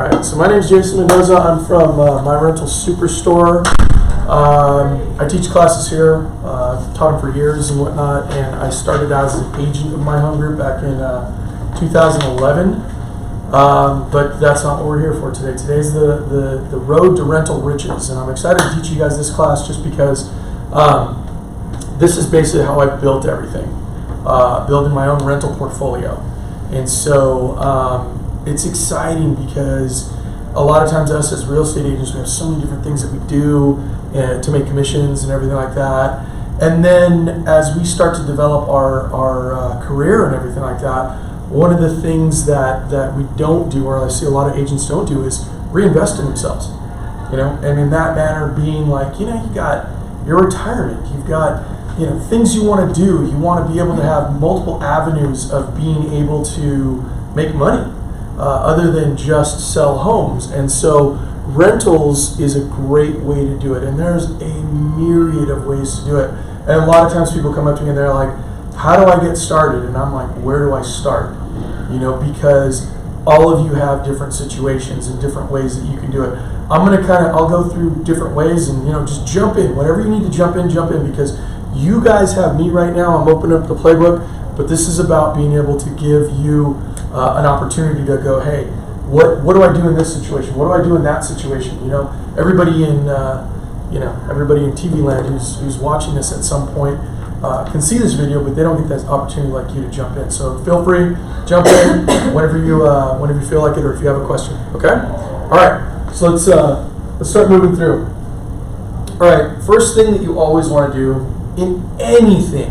Alright, so my name is Jason Mendoza. I'm from My Rental Superstore. I teach classes here. I've taught them for years and whatnot, and I started as an agent of My Home Group back in 2011. But that's not what we're here for today. Today's the road to rental riches, and I'm excited to teach you guys this class just because this is basically how I built everything, building my own rental portfolio. And so it's exciting because a lot of times us as real estate agents, we have so many different things that we do to make commissions and everything like that. And then as we start to develop our career and everything like that, one of the things that we don't do, or I see a lot of agents don't do, is reinvest in themselves. And in that manner being like, you got your retirement, you've got things you want to do, you want to be able to have multiple avenues of being able to make money. Other than just sell homes. And so rentals is a great way to do it. And there's a myriad of ways to do it. And a lot of times people come up to me and they're like, how do I get started? And I'm like, where do I start? Because all of you have different situations and different ways that you can do it. I'll go through different ways and, just jump in. Whatever you need to jump in, because you guys have me right now. I'm opening up the playbook, but this is about being able to give you an opportunity to go, hey, what do I do in this situation? What do I do in that situation? Everybody in TV land who's watching this at some point can see this video, but they don't get that opportunity like you to jump in. So feel free, jump in whenever you feel like it, or if you have a question. Okay. All right. So let's start moving through. All right. First thing that you always want to do in anything,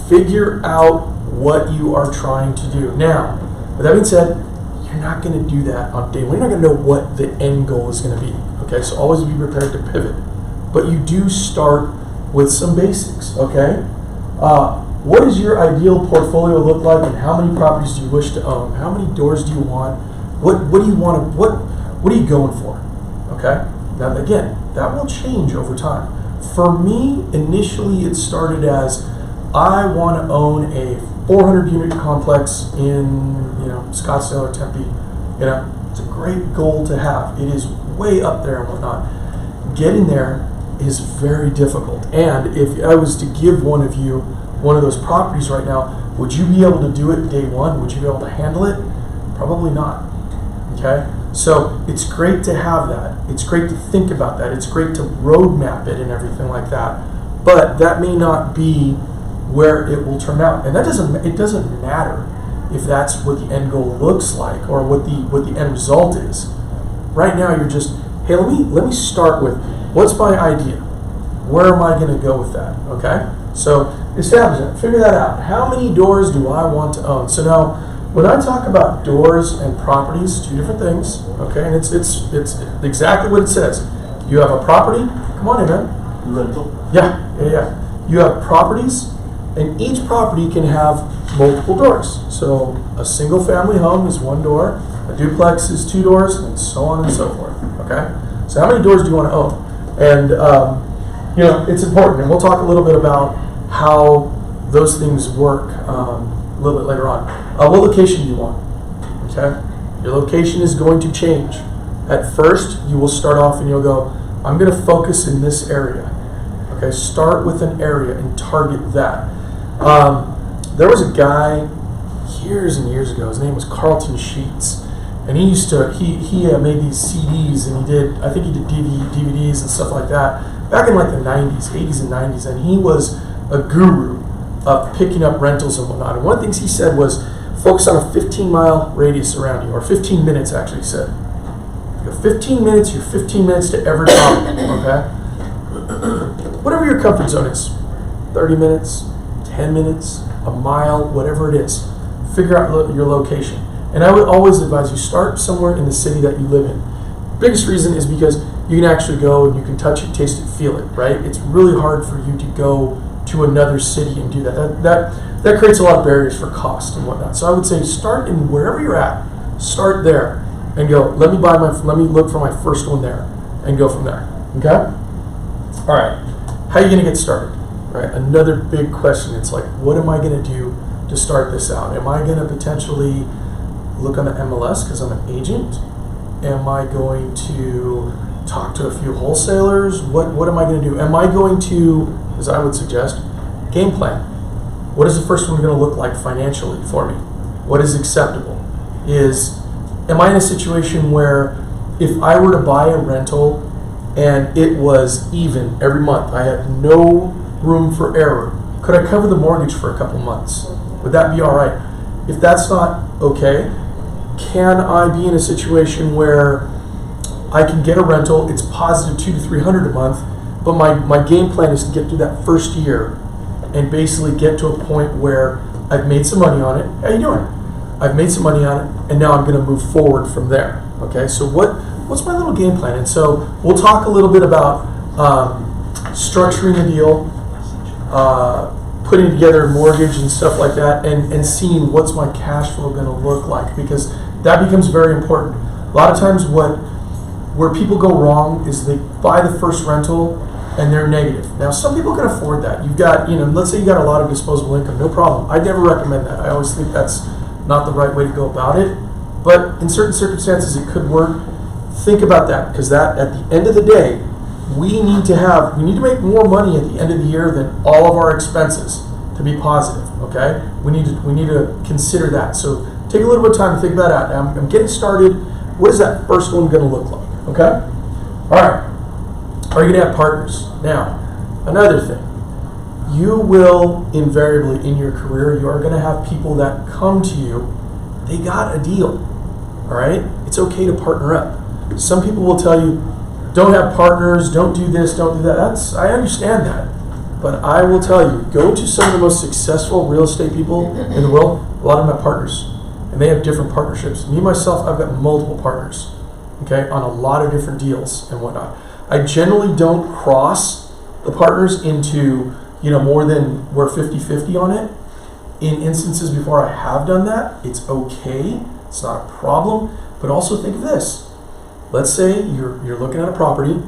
figure out what you are trying to do. Now, with that being said, you're not going to do that on day one. You're not going to know what the end goal is going to be. Okay, so always be prepared to pivot. But you do start with some basics. Okay, what does your ideal portfolio look like, and how many properties do you wish to own? How many doors do you want? What do you want to? What are you going for? Okay, now again, that will change over time. For me, initially, it started as I want to own a 400 unit complex in Scottsdale or Tempe. It's a great goal to have. It is way up there and whatnot. Getting there is very difficult. And if I was to give one of you one of those properties right now, would you be able to do it day one? Would you be able to handle it? Probably not. Okay? So it's great to have that. It's great to think about that. It's great to roadmap it and everything like that. But that may not be where it will turn out, and it doesn't matter if that's what the end goal looks like or what the end result is. Right now, you're just, hey, let me start with what's my idea. Where am I going to go with that? Okay, so establish that, figure that out. How many doors do I want to own? So now, when I talk about doors and properties, two different things. Okay, and it's exactly what it says. You have a property. Come on in, man. Rental. Yeah. You have properties. And each property can have multiple doors. So a single family home is one door, a duplex is two doors, and so on and so forth. Okay? So how many doors do you want to own? And it's important, and we'll talk a little bit about how those things work a little bit later on. What location do you want? Okay? Your location is going to change. At first, you will start off and you'll go, I'm going to focus in this area. Okay? Start with an area and target that. There was a guy years and years ago. His name was Carlton Sheets, and he made these CDs, and I think he did DVDs and stuff like that back in like the 90s, 80s and 90s, and he was a guru of picking up rentals and whatnot. And one of the things he said was focus on a 15-mile radius around you, or 15 minutes actually. He said, you have 15 minutes. You're 15 minutes to every property. Okay, whatever your comfort zone is, 30 minutes. 10 minutes, a mile, whatever it is. Figure out your location. And I would always advise you start somewhere in the city that you live in. Biggest reason is because you can actually go and you can touch it, taste it, feel it, right? It's really hard for you to go to another city and do that. That creates a lot of barriers for cost and whatnot. So I would say start in wherever you're at. Start there and go, let me look for my first one there and go from there. Okay? All right. How are you going to get started? Right, another big question. It's like, what am I going to do to start this out? Am I going to potentially look on the MLS because I'm an agent? Am I going to talk to a few wholesalers? What am I going to do? Am I going to, as I would suggest, game plan? What is the first one going to look like financially for me? What is acceptable? Am I in a situation where if I were to buy a rental and it was even every month, I had no room for error, could I cover the mortgage for a couple months? Would that be all right? If that's not okay, can I be in a situation where I can get a rental, it's positive $200 to $300 a month, but my game plan is to get through that first year and basically get to a point where I've made some money on it. How you doing? I've made some money on it, and now I'm going to move forward from there. Okay, so what's my little game plan? And so we'll talk a little bit about structuring the deal, putting together a mortgage and stuff like that, and seeing what's my cash flow going to look like, because that becomes very important. A lot of times where people go wrong is they buy the first rental and they're negative. Now, some people can afford that. You've got, let's say you got a lot of disposable income, no problem. I never recommend that. I always think that's not the right way to go about it. But in certain circumstances, it could work. Think about that, because that, at the end of the day, we need to make more money at the end of the year than all of our expenses to be positive. Okay, we need to consider that. So take a little bit of time to think about that. I'm getting started. What is that first one going to look like? Okay, all right. Are you going to have partners? Now, another thing. You will invariably in your career, you are going to have people that come to you. They got a deal. All right, it's okay to partner up. Some people will tell you, don't have partners, don't do this, don't do that. I understand that. But I will tell you, go to some of the most successful real estate people in the world. A lot of them have partners, and they have different partnerships. Me, myself, I've got multiple partners, okay, on a lot of different deals and whatnot. I generally don't cross the partners into, more than we're 50-50 on it. In instances before I have done that, it's okay. It's not a problem. But also think of this. Let's say you're looking at a property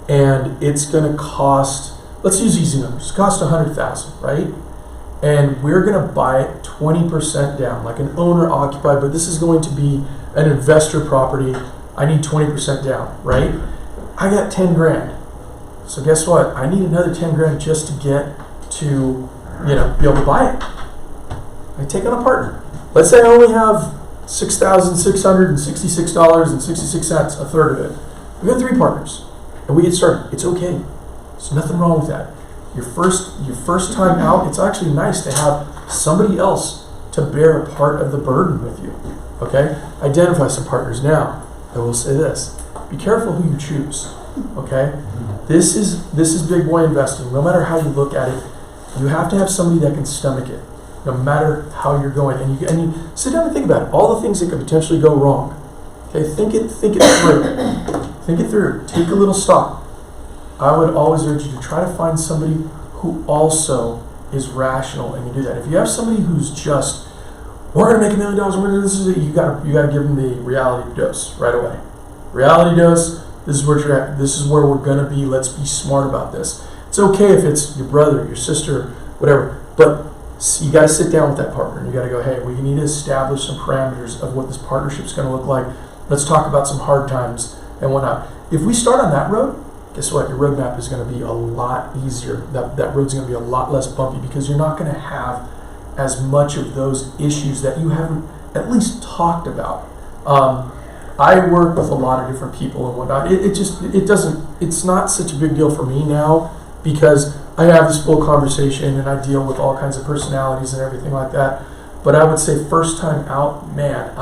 and it's going to cost, let's use easy numbers, cost $100,000, right? And we're going to buy it 20% down, like an owner occupied, but this is going to be an investor property. I need 20% down, right? I got 10 grand. So guess what? I need another 10 grand just to get to, be able to buy it. I take on a partner. Let's say I only have $6,666.66, a third of it. We got 3 partners, and we get started. It's okay. There's nothing wrong with that. Your first time out, it's actually nice to have somebody else to bear a part of the burden with you. Okay? Identify some partners. Now, I will say this. Be careful who you choose. Okay? This is big boy investing. No matter how you look at it, you have to have somebody that can stomach it, no matter how you're going. And you sit down and think about it. All the things that could potentially go wrong. Okay, think it through. Think it through. Take a little stock. I would always urge you to try to find somebody who also is rational and can do that. If you have somebody who's just, we're going to make $1 million, we're going to do this, you got to give them the reality dose right away. Reality dose. This is where you're at. This is where we're going to be. Let's be smart about this. It's okay if it's your brother, your sister, whatever, but you got to sit down with that partner and you got to go, hey, we need to establish some parameters of what this partnership is going to look like. Let's talk about some hard times and whatnot. If we start on that road, guess what? Your roadmap is going to be a lot easier. That road's going to be a lot less bumpy because you're not going to have as much of those issues that you haven't at least talked about. I work with a lot of different people and whatnot. It's not such a big deal for me now because I have this full conversation and I deal with all kinds of personalities and everything like that. But I would say first time out, man,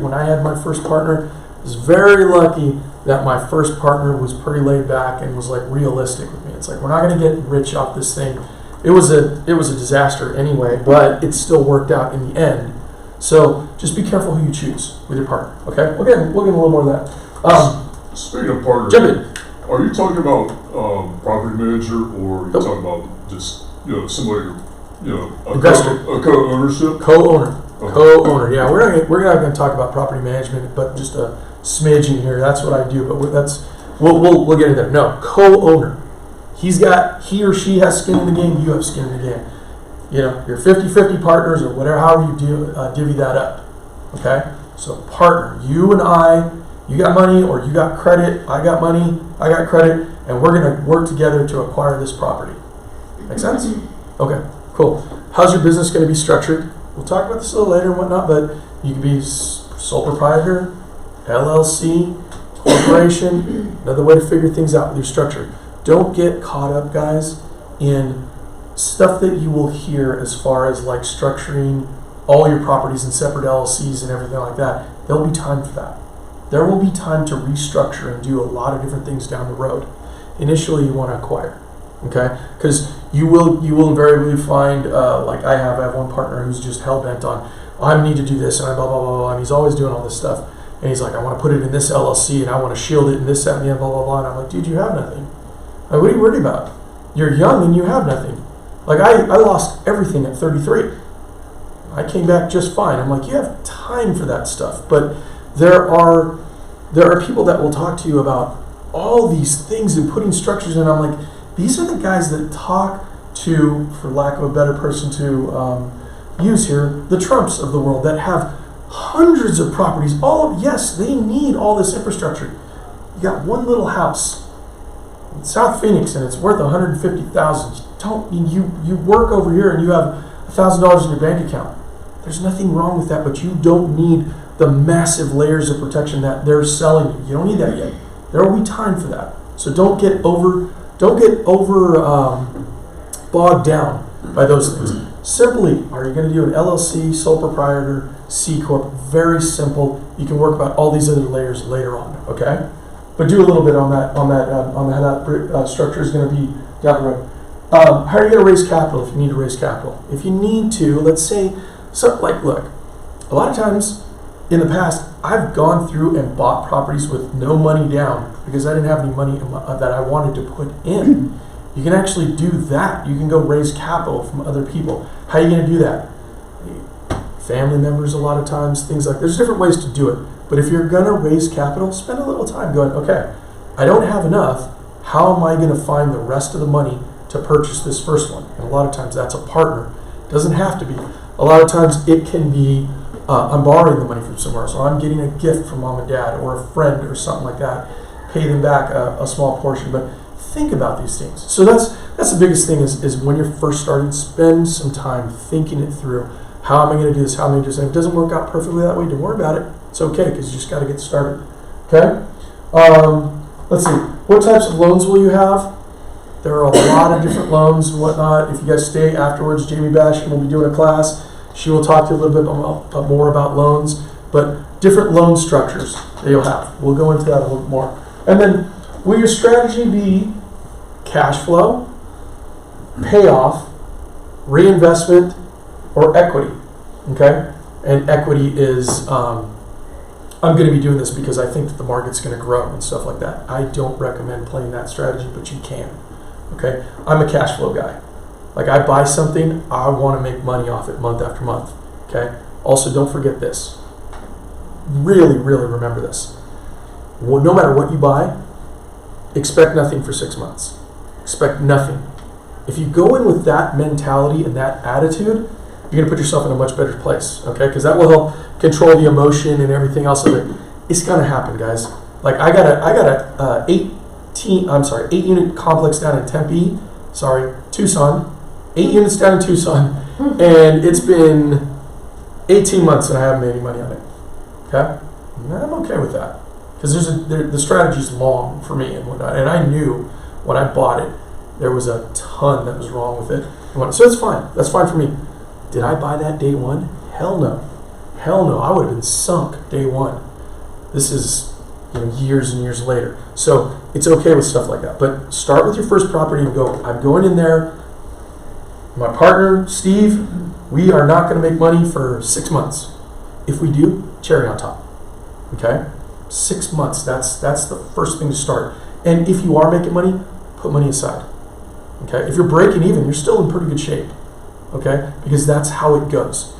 when I had my first partner, I was very lucky that my first partner was pretty laid back and was like realistic with me. It's like, we're not going to get rich off this thing. It was a disaster anyway, but it still worked out in the end. So just be careful who you choose with your partner. Okay, we'll get a little more of that. Speaking of partners, jump in. Are you talking about property manager, or are you talking about just somebody, investor, a co-ownership? Co-owner. Okay. Co-owner. Yeah, we're not going to talk about property management, but just a smidgen here. That's what I do. But we'll get into that. No, co-owner. He or she has skin in the game. You have skin in the game. You're 50-50 partners or whatever, however you do divvy that up. Okay, So partner, you and I, you got money or you got credit, I got money, I got credit, and we're gonna work together to acquire this property. Make sense? Okay, cool. How's your business gonna be structured? We'll talk about this a little later and whatnot, but you can be sole proprietor, LLC, corporation, another way to figure things out with your structure. Don't get caught up, guys, in stuff that you will hear as far as like structuring all your properties in separate LLCs and everything like that. There'll be time for that. There will be time to restructure and do a lot of different things down the road. Initially, you want to acquire, okay? Because you will invariably find, like I have one partner who's just hell bent on, I need to do this and I blah blah blah blah, and he's always doing all this stuff. And he's like, I want to put it in this LLC and I want to shield it in this, that, and the other, blah blah blah. And I'm like, dude, you have nothing. Like, what are you worried about? You're young and you have nothing. Like I lost everything at 33. I came back just fine. I'm like, you have time for that stuff. But there are people that will talk to you about all these things and putting structures in. I'm like, these are the guys that talk to, for lack of a better person to use here, the Trumps of the world that have hundreds of properties. Yes, they need all this infrastructure. You got one little house in South Phoenix and it's worth $150,000. You work over here and you have $1,000 in your bank account. There's nothing wrong with that, but you don't need the massive layers of protection that they're selling you. You don't need that yet. There will be time for that. So don't get over bogged down by those things. Simply, are you going to do an LLC, sole proprietor, C corp? Very simple. You can work about all these other layers later on. Okay, but do a little bit on how that structure is going to be down the road. How are you going to raise capital if you need to raise capital? If you need to, let's say, look, a lot of times in the past, I've gone through and bought properties with no money down because I didn't have any money that I wanted to put in. You can actually do that. You can go raise capital from other people. How are you going to do that? Family members a lot of times, things like, there's different ways to do it. But if you're going to raise capital, spend a little time going, okay, I don't have enough. How am I going to find the rest of the money to purchase this first one? And a lot of times that's a partner. It doesn't have to be. A lot of times it can be, I'm borrowing the money from somewhere, so I'm getting a gift from mom and dad or a friend or something like that. Pay them back a small portion, but think about these things. So that's the biggest thing is when you're first starting, spend some time thinking it through. How am I going to do this? How am I going to do this? And if it doesn't work out perfectly that way, don't worry about it. It's okay, because you just got to get started. Okay? Let's see. What types of loans will you have? There are a lot of different loans and whatnot. If you guys stay afterwards, Jamie Basham will be doing a class. She will talk to you a little bit more about loans, but different loan structures that you'll have. We'll go into that a little bit more. And then, will your strategy be cash flow, payoff, reinvestment, or equity? Okay? And equity is, I'm going to be doing this because I think that the market's going to grow and stuff like that. I don't recommend playing that strategy, but you can. Okay? I'm a cash flow guy. Like, I buy something, I want to make money off it month after month. Okay? Also, don't forget this. Really, really remember this. Well, no matter what you buy, expect nothing for 6 months. Expect nothing. If you go in with that mentality and that attitude, you're going to put yourself in a much better place. Okay? Because that will help control the emotion and everything else of it. It's going to happen, guys. Like, I got a 8-unit complex down in Tempe. Tucson. 8 units down in Tucson, and it's been 18 months and I haven't made any money on it. Okay? And I'm okay with that. Because the strategy's long for me and whatnot. And I knew when I bought it, there was a ton that was wrong with it. So it's fine. That's fine for me. Did I buy that day one? Hell no. Hell no. I would have been sunk day one. This is years and years later. So it's okay with stuff like that. But start with your first property and go, I'm going in there. My partner, Steve, we are not going to make money for 6 months. If we do, cherry on top. Okay? 6 months, that's the first thing to start. And if you are making money, put money aside. Okay? If you're breaking even, you're still in pretty good shape. Okay? Because that's how it goes.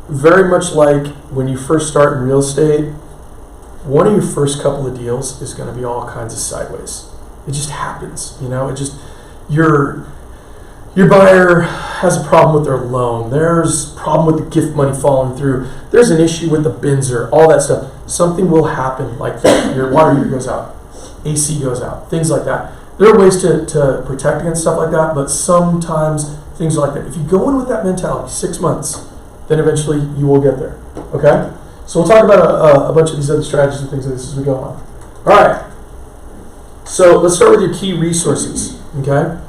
Very much like when you first start in real estate, one of your first couple of deals is going to be all kinds of sideways. It just happens, your buyer has a problem with their loan. There's a problem with the gift money falling through. There's an issue with the Binzer, all that stuff. Something will happen like that. Your water heater goes out, AC goes out, things like that. There are ways to protect against stuff like that, but sometimes things are like that. If you go in with that mentality, 6 months, then eventually you will get there. Okay? So we'll talk about a bunch of these other strategies and things like this as we go on. All right. So let's start with your key resources. Okay?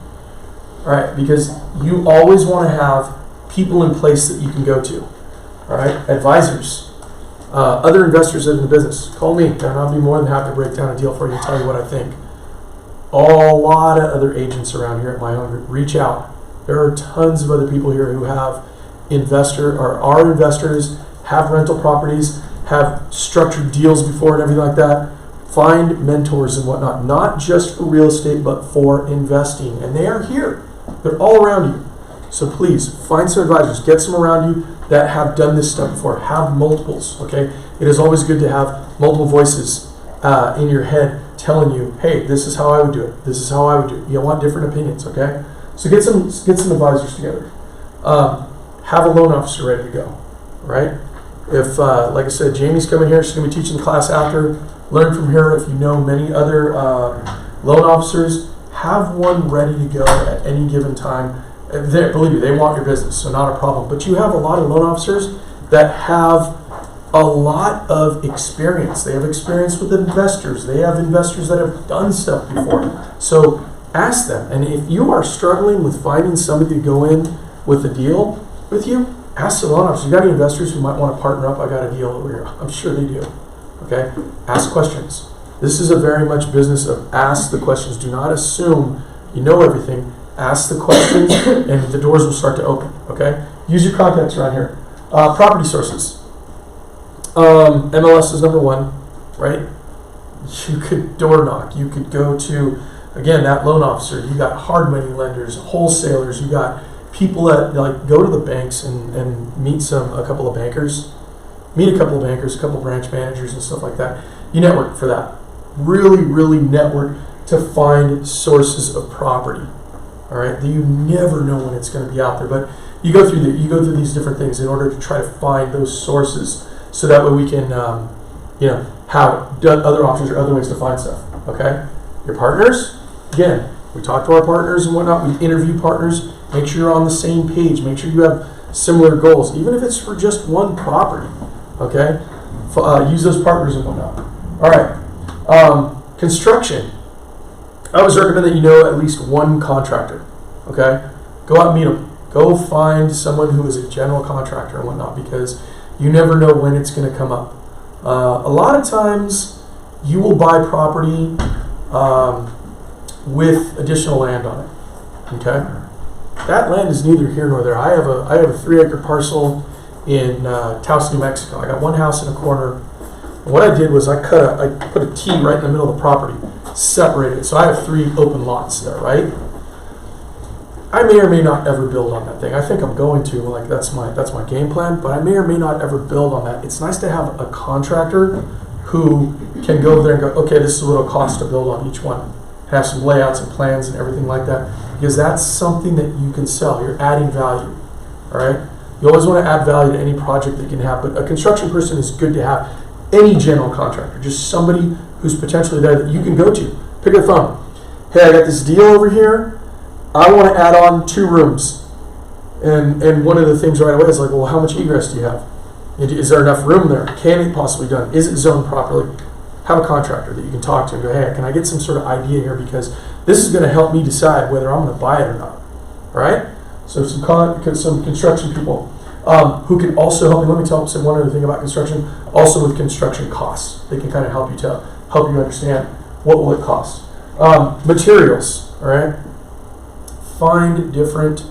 All right, because you always want to have people in place that you can go to. All right? Advisors, other investors that are in the business. Call me, and I'll be more than happy to break down a deal for you and tell you what I think. A lot of other agents around here at my own group. Reach out. There are tons of other people here who have are investors, have rental properties, have structured deals before and everything like that. Find mentors and whatnot, not just for real estate, but for investing. And they are here. They're all around you. So please, find some advisors. Get some around you that have done this stuff before. Have multiples, okay? It is always good to have multiple voices in your head telling you, hey, this is how I would do it. This is how I would do it. You want different opinions, okay? So get some advisors together. Have a loan officer ready to go, right? If, like I said, Jamie's coming here, she's going to be teaching the class after. Learn from her. If you know many other loan officers, have one ready to go at any given time. Believe me, they want your business, so not a problem. But you have a lot of loan officers that have a lot of experience. They have experience with investors. They have investors that have done stuff before. So ask them. And if you are struggling with finding somebody to go in with a deal with you, ask the loan officer. You got any investors who might want to partner up? I got a deal over here. I'm sure they do. Okay? Ask questions. This is a very much business of ask the questions. Do not assume you know everything. Ask the questions and the doors will start to open. Okay? Use your contacts around here. Property sources. MLS is number one, right? You could door knock. You could go to, again, that loan officer. You got hard money lenders, wholesalers. You got people that like go to the banks and meet a couple of bankers. Meet a couple of bankers, a couple of branch managers and stuff like that. You network for that. Really, really network to find sources of property. All right, you never know when it's going to be out there, but you go through these different things in order to try to find those sources, so that way we can, have other options or other ways to find stuff. Okay, your partners. Again, we talk to our partners and whatnot. We interview partners. Make sure you're on the same page. Make sure you have similar goals, even if it's for just one property. Okay, use those partners and whatnot. All right, construction. I always recommend that you know at least one contractor. Okay, go out and meet them. Go find someone who is a general contractor and whatnot, because you never know when it's going to come up. A lot of times, you will buy property with additional land on it. Okay, that land is neither here nor there. I have a 3-acre parcel in Taos, New Mexico. I got one house in a corner. And what I did was I put a T right in the middle of the property, separated it. So I have 3 open lots there, right? I may or may not ever build on that thing. I think I'm going to, like that's my game plan, but I may or may not ever build on that. It's nice to have a contractor who can go over there and go, okay, this is what it'll cost to build on each one. Have some layouts and plans and everything like that, because that's something that you can sell. You're adding value, all right? You always want to add value to any project that you can have, but a construction person is good to have. Any general contractor, just somebody who's potentially there that you can go to. Pick up the phone. Hey, I got this deal over here. I want to add on 2 rooms. And one of the things right away is like, well, how much egress do you have? Is there enough room there? Can it possibly be done? Is it zoned properly? Have a contractor that you can talk to and go, hey, can I get some sort of idea here? Because this is going to help me decide whether I'm going to buy it or not. All right? So some construction people who can also help you. Let me say one other thing about construction. Also with construction costs, they can kind of help you understand what will it cost. Materials, all right? Find different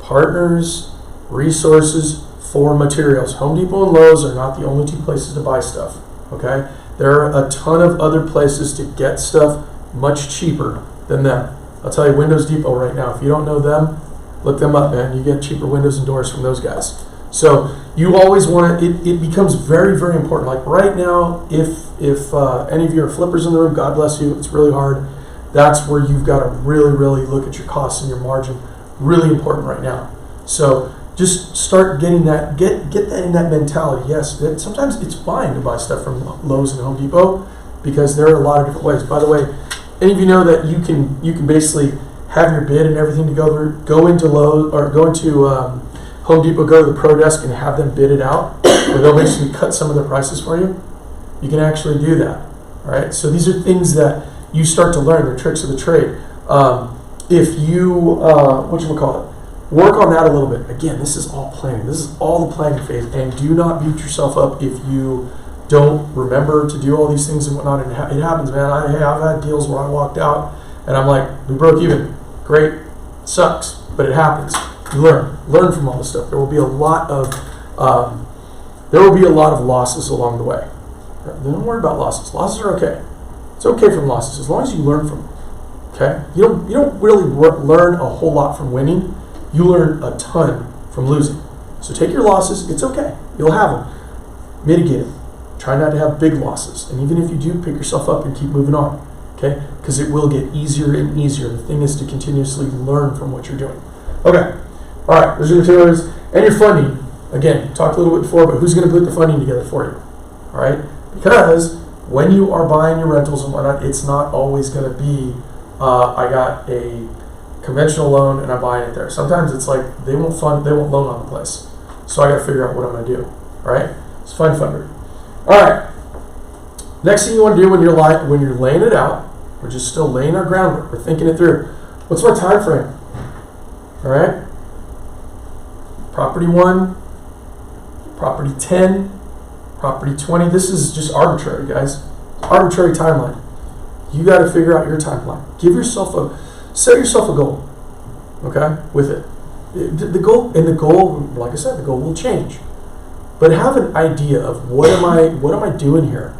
partners, resources for materials. Home Depot and Lowe's are not the only 2 places to buy stuff, okay? There are a ton of other places to get stuff much cheaper than them. I'll tell you, Windows Depot right now, if you don't know them, look them up, man. You get cheaper windows and doors from those guys. So you always want to, it becomes very, very important. Like right now, if any of you are flippers in the room, God bless you, it's really hard. That's where you've got to really, really look at your costs and your margin. really important right now. So just start getting that, get that in that mentality. Yes, sometimes it's fine to buy stuff from Lowe's and Home Depot because there are a lot of different ways. By the way, any of you know that you can basically have your bid and everything to go into Lowe's or go into Home Depot, go to the Pro Desk and have them bid it out, or they'll basically cut some of the prices for you. You can actually do that. All right. So these are things that you start to learn. They're tricks of the trade. If you work on that a little bit. Again, this is all planning. This is all the planning phase. And do not beat yourself up if you don't remember to do all these things and whatnot. It happens, man. I've had deals where I walked out and I'm like, we broke even. Great. Sucks, but it happens. You learn from all this stuff. There will be a lot of losses along the way. Don't worry about losses. Losses are okay. It's okay from losses as long as you learn from them. Okay? You don't really learn a whole lot from winning. You learn a ton from losing. So take your losses. It's okay. You'll have them. Mitigate them. Try not to have big losses. And even if you do, pick yourself up and keep moving on. Okay? Because it will get easier and easier. The thing is to continuously learn from what you're doing. Okay. All right. Those are your tailors. And your funding. Again, talked a little bit before, but who's going to put the funding together for you? All right? Because when you are buying your rentals and whatnot, it's not always going to be, I got a conventional loan and I'm buying it there. Sometimes it's like they won't loan on the place. So I got to figure out what I'm going to do. All right? It's fund funder. All right. Next thing you want to do when you're laying it out, we're just still laying our groundwork. We're thinking it through. What's my time frame? All right? Property 1, property 10, property 20. This is just arbitrary, guys. Arbitrary timeline. You got to figure out your timeline. Set yourself a goal. Okay, with it. The goal, like I said, the goal will change. But have an idea of what am I doing here?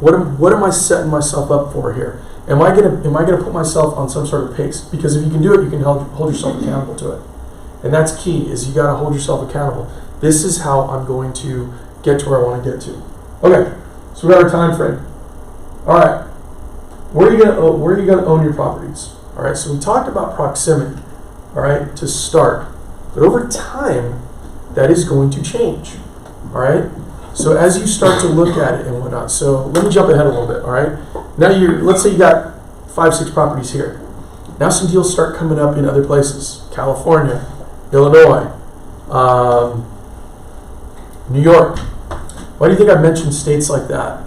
What am I setting myself up for here? Am I gonna put myself on some sort of pace? Because if you can do it, you can hold yourself accountable to it. And that's key, is you got to hold yourself accountable. This is how I'm going to get to where I want to get to. Okay, so we got our time frame. All right, where are you going to own your properties? All right, so we talked about proximity, all right, to start. But over time, that is going to change, all right? So as you start to look at it and whatnot, so let me jump ahead a little bit, all right? Now let's say you got 5-6 properties here. Now some deals start coming up in other places, California, Illinois, New York. Why do you think I mentioned states like that?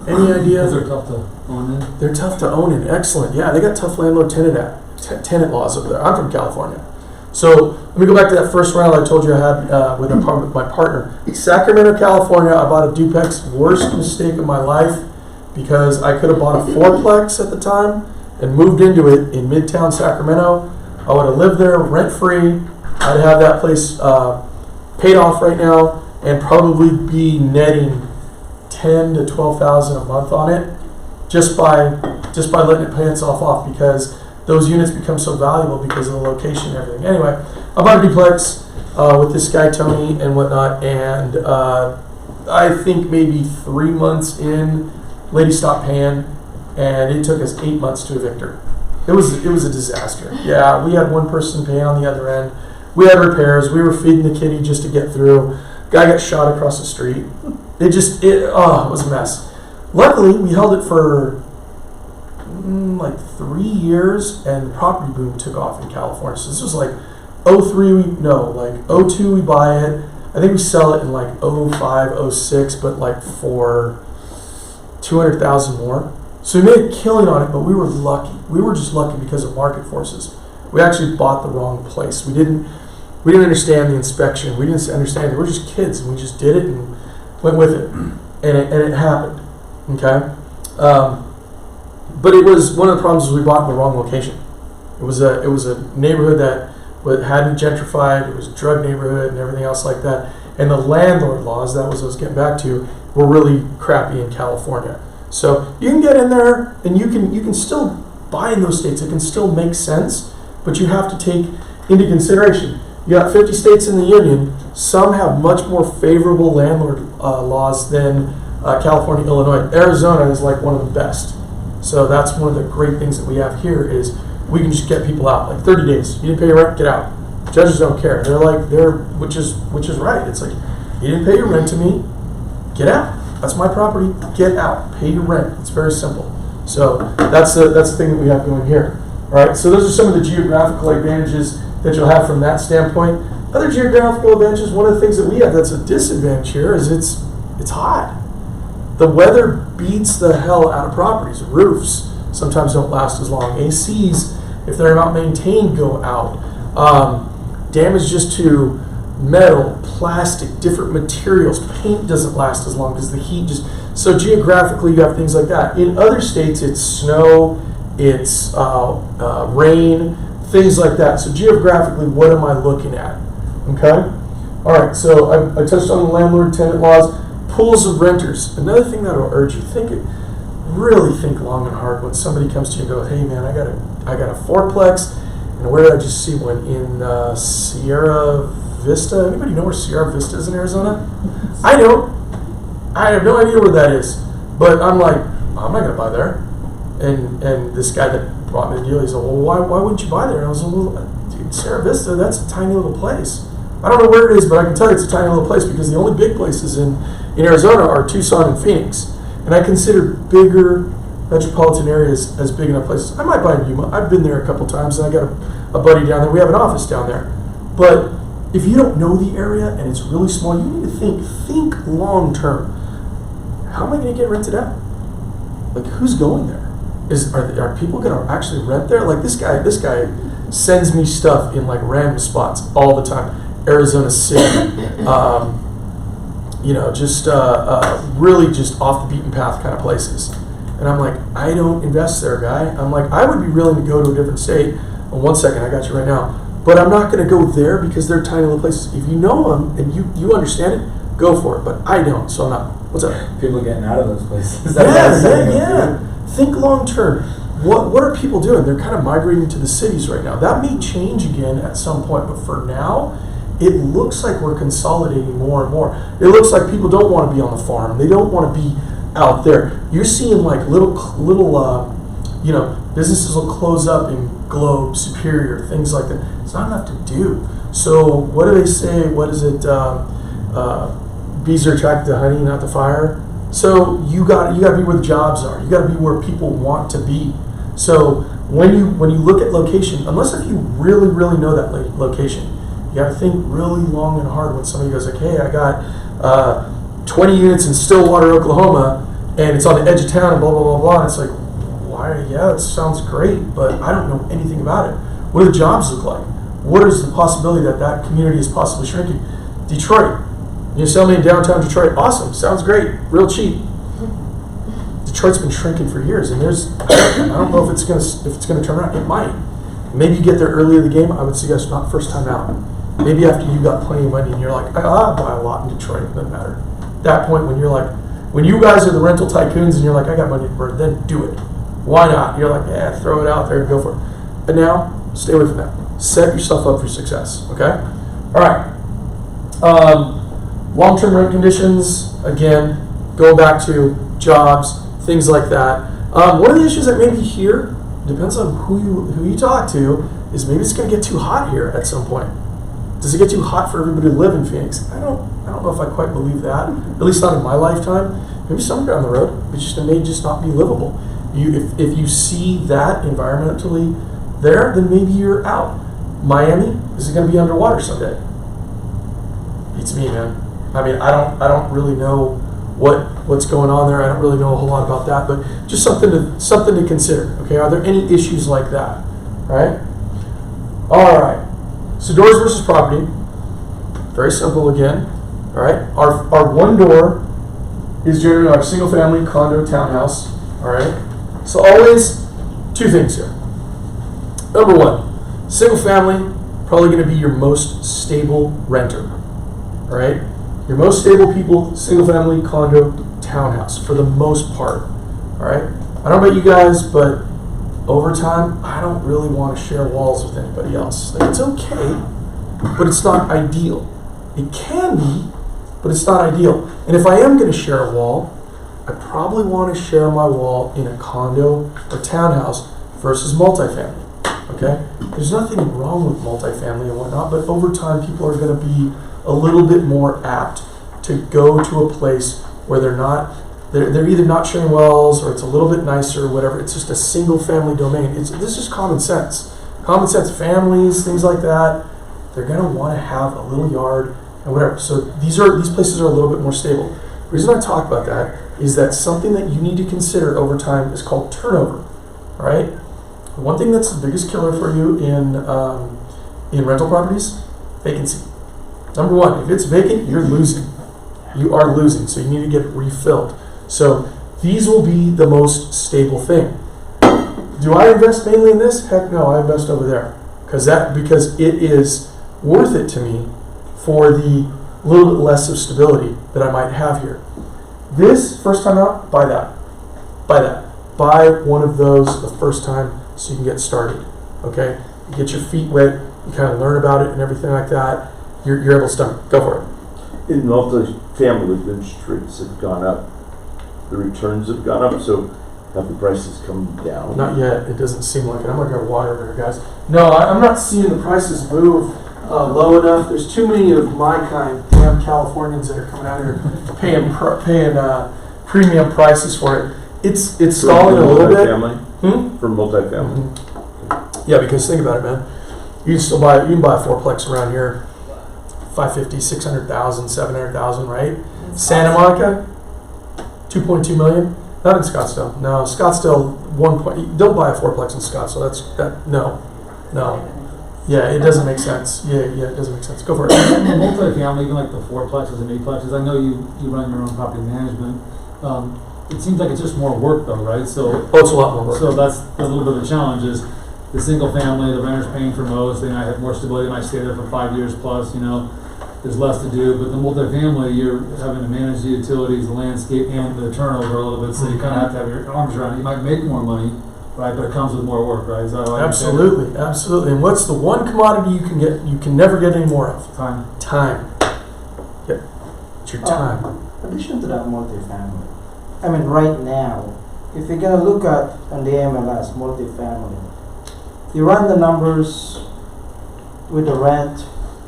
Any idea? Because they're tough to own in. They're tough to own in. Excellent. Yeah, they got tough landlord-tenant laws over there. I'm from California. So let me go back to that first round I told you I had with my partner. Sacramento, California, I bought a duplex. Worst mistake of my life because I could have bought a fourplex at the time and moved into it in Midtown Sacramento. I would have lived there rent-free. I'd have that place paid off right now and probably be netting $10,000 to $12,000 a month on it just by letting it pay itself off because those units become so valuable because of the location and everything. Anyway, I bought a duplex with this guy Tony and whatnot, and I think maybe 3 months in, lady stopped paying, and it took us 8 months to evict her. It was a disaster. Yeah, we had one person paying on the other end. We had repairs. We were feeding the kitty just to get through. Guy got shot across the street. It was a mess. Luckily, we held it for like 3 years, and the property boom took off in California. So this was like 02 we buy it. I think we sell it in like 05, 06, but like for 200,000 more. So we made a killing on it, but we were lucky. We were just lucky because of market forces. We actually bought the wrong place. We didn't understand the inspection. We didn't understand it. We were just kids, and we just did it and went with it, and it happened. Okay, but it was one of the problems. Was we bought in the wrong location. It was a neighborhood that hadn't gentrified. It was a drug neighborhood and everything else like that. And the landlord laws, that was what I was getting back to, were really crappy in California. So you can get in there and you can still buy in those states. It can still make sense, but you have to take into consideration. You got 50 states in the union. Some have much more favorable landlord laws than California, Illinois. Arizona is like one of the best. So that's one of the great things that we have here is we can just get people out. Like 30 days. You didn't pay your rent, get out. Judges don't care. Which is right. It's like, you didn't pay your rent to me, get out. That's my property, get out. Pay your rent. It's very simple. So that's the thing that we have going here. All right, so those are some of the geographical advantages that you'll have from that standpoint. Other geographical advantages, one of the things that we have that's a disadvantage here is it's hot. The weather beats the hell out of properties. Roofs sometimes don't last as long. ACs, if they're not maintained, go out. Damage just to metal, plastic, different materials. Paint doesn't last as long because the heat just... So geographically, you have things like that. In other states, it's snow, it's rain, things like that. So geographically, what am I looking at? Okay? All right, so I touched on the landlord-tenant laws. Pools of renters. Another thing that will urge you, really think long and hard when somebody comes to you and goes, hey man, I got a fourplex, and where did I just see one? In Sierra Vista. Anybody know where Sierra Vista is in Arizona? I don't. I have no idea where that is. But I'm like, I'm not gonna buy there. And this guy that brought me the deal, he said, well, why wouldn't you buy there? And I was like, dude, Sierra Vista, that's a tiny little place. I don't know where it is, but I can tell you it's a tiny little place because the only big places in Arizona are Tucson and Phoenix. And I consider bigger metropolitan areas as big enough places. I might buy in Yuma. I've been there a couple times, and I got a buddy down there. We have an office down there. But if you don't know the area and it's really small, you need to think long term. How am I going to get rented out? Like, who's going there? Are people going to actually rent there? Like this guy sends me stuff in like random spots all the time. Arizona City, really just off the beaten path kind of places. And I'm like, I don't invest there, guy. I'm like, I would be willing to go to a different state. Oh, 1 second, I got you right now. But I'm not going to go there because they're tiny little places. If you know them and you understand it, go for it. But I don't, so I'm not. What's up? People getting out of those places. Yeah. Think long term. What are people doing? They're kind of migrating to the cities right now. That may change again at some point, but for now, it looks like we're consolidating more and more. It looks like people don't want to be on the farm. They don't want to be out there. You're seeing like little businesses will close up in Globe, Superior, things like that. It's not enough to do. So what do they say? What is it? Bees are attracted to honey, not to fire. So you got to be where the jobs are. You got to be where people want to be. So when you look at location, unless if you really know that location, you got to think really long and hard when somebody goes like, hey, I got 20 units in Stillwater, Oklahoma, and it's on the edge of town and blah, blah, blah, blah. And it's like, why? Yeah, that sounds great, but I don't know anything about it. What do the jobs look like? What is the possibility that community is possibly shrinking? Detroit. You sell me in downtown Detroit. Awesome. Sounds great. Real cheap. Detroit's been shrinking for years, and I don't know if it's gonna turn around. It might. Maybe you get there early in the game. I would suggest not first time out. Maybe after you got plenty of money and you're like, I'll buy a lot in Detroit. It doesn't matter. At that point, when you're like, when you guys are the rental tycoons and you're like, I got money to burn, then do it. Why not? You're like, yeah, throw it out there and go for it. But now, stay away from that. Set yourself up for success. Okay. All right. Long-term rent conditions, again, go back to jobs, things like that. One of the issues that may be here, depends on who you talk to, is maybe it's going to get too hot here at some point. Does it get too hot for everybody to live in Phoenix? I don't know if I quite believe that. At least not in my lifetime. Maybe somewhere down the road, it may just not be livable. If you see that environmentally there, then maybe you're out. Miami, is it going to be underwater someday? Beats me, man. I mean, I don't really know what's going on there. I don't really know a whole lot about that, but just something to consider. Okay, are there any issues like that? Right? All right. So doors versus property. Very simple again. All right. Our one door is generally our single family condo townhouse. All right. So always two things here. Number one, single family, probably going to be your most stable renter. All right. Your most stable people, single family, condo, townhouse, for the most part. All right? I don't know about you guys, but over time, I don't really want to share walls with anybody else. Like, it's okay, but it's not ideal. It can be, but it's not ideal. And if I am going to share a wall, I probably want to share my wall in a condo or townhouse versus multifamily. okay? There's nothing wrong with multifamily and whatnot, but over time, people are gonna be a little bit more apt to go to a place where they're either not sharing wells or it's a little bit nicer or whatever. It's just a single family domain. This is just common sense. Common sense, families, things like that, they're gonna wanna have a little yard and whatever. So these places are a little bit more stable. The reason I talk about that is that something that you need to consider over time is called turnover, all right? One thing that's the biggest killer for you in rental properties, vacancy. Number one, if it's vacant, you're losing. You are losing, so you need to get it refilled. So these will be the most stable thing. Do I invest mainly in this? Heck no, I invest over there. Because it is worth it to me for the little bit less of stability that I might have here. This, first time out, buy that. Buy that. Buy one of those the first time so you can get started. Okay? You get your feet wet, you kind of learn about it and everything like that. You're able to start. Go for it. In multi-family, the interest rates have gone up, the returns have gone up, so have the prices come down? Not yet. It doesn't seem like it. I'm gonna grab water over here, guys. No, I'm not seeing the prices move low enough. There's too many of my kind, damn Californians that are coming out here paying premium prices for it. It's stalling a little bit. For multifamily? Mm-hmm. Yeah, because think about it, man. You can buy a fourplex around here, 550, 600,000, 700,000, right? Santa Monica, 2.2 million. Not in Scottsdale. No, Scottsdale, don't buy a fourplex in Scottsdale. No. Yeah, it doesn't make sense. Yeah, it doesn't make sense. Go for it. Multifamily, even like the fourplexes and eightplexes, I know you run your own property management. It seems like it's just more work though, right? So it's a lot more work. So that's a little bit of a challenge is the single family, the renter's paying for most, they might have more stability, might stay there for 5 years plus, there's less to do, but the multifamily, you're having to manage the utilities, the landscape, and the turnover a little bit, so you kind of have to have your arms around it. You might make more money, right, but it comes with more work, right? Is that right? Absolutely. And what's the one commodity you can never get any more of? Time. Yep. It's your time. Addition to that multifamily, I mean, right now, if you're gonna look at on the MLS multifamily, you run the numbers with the rent,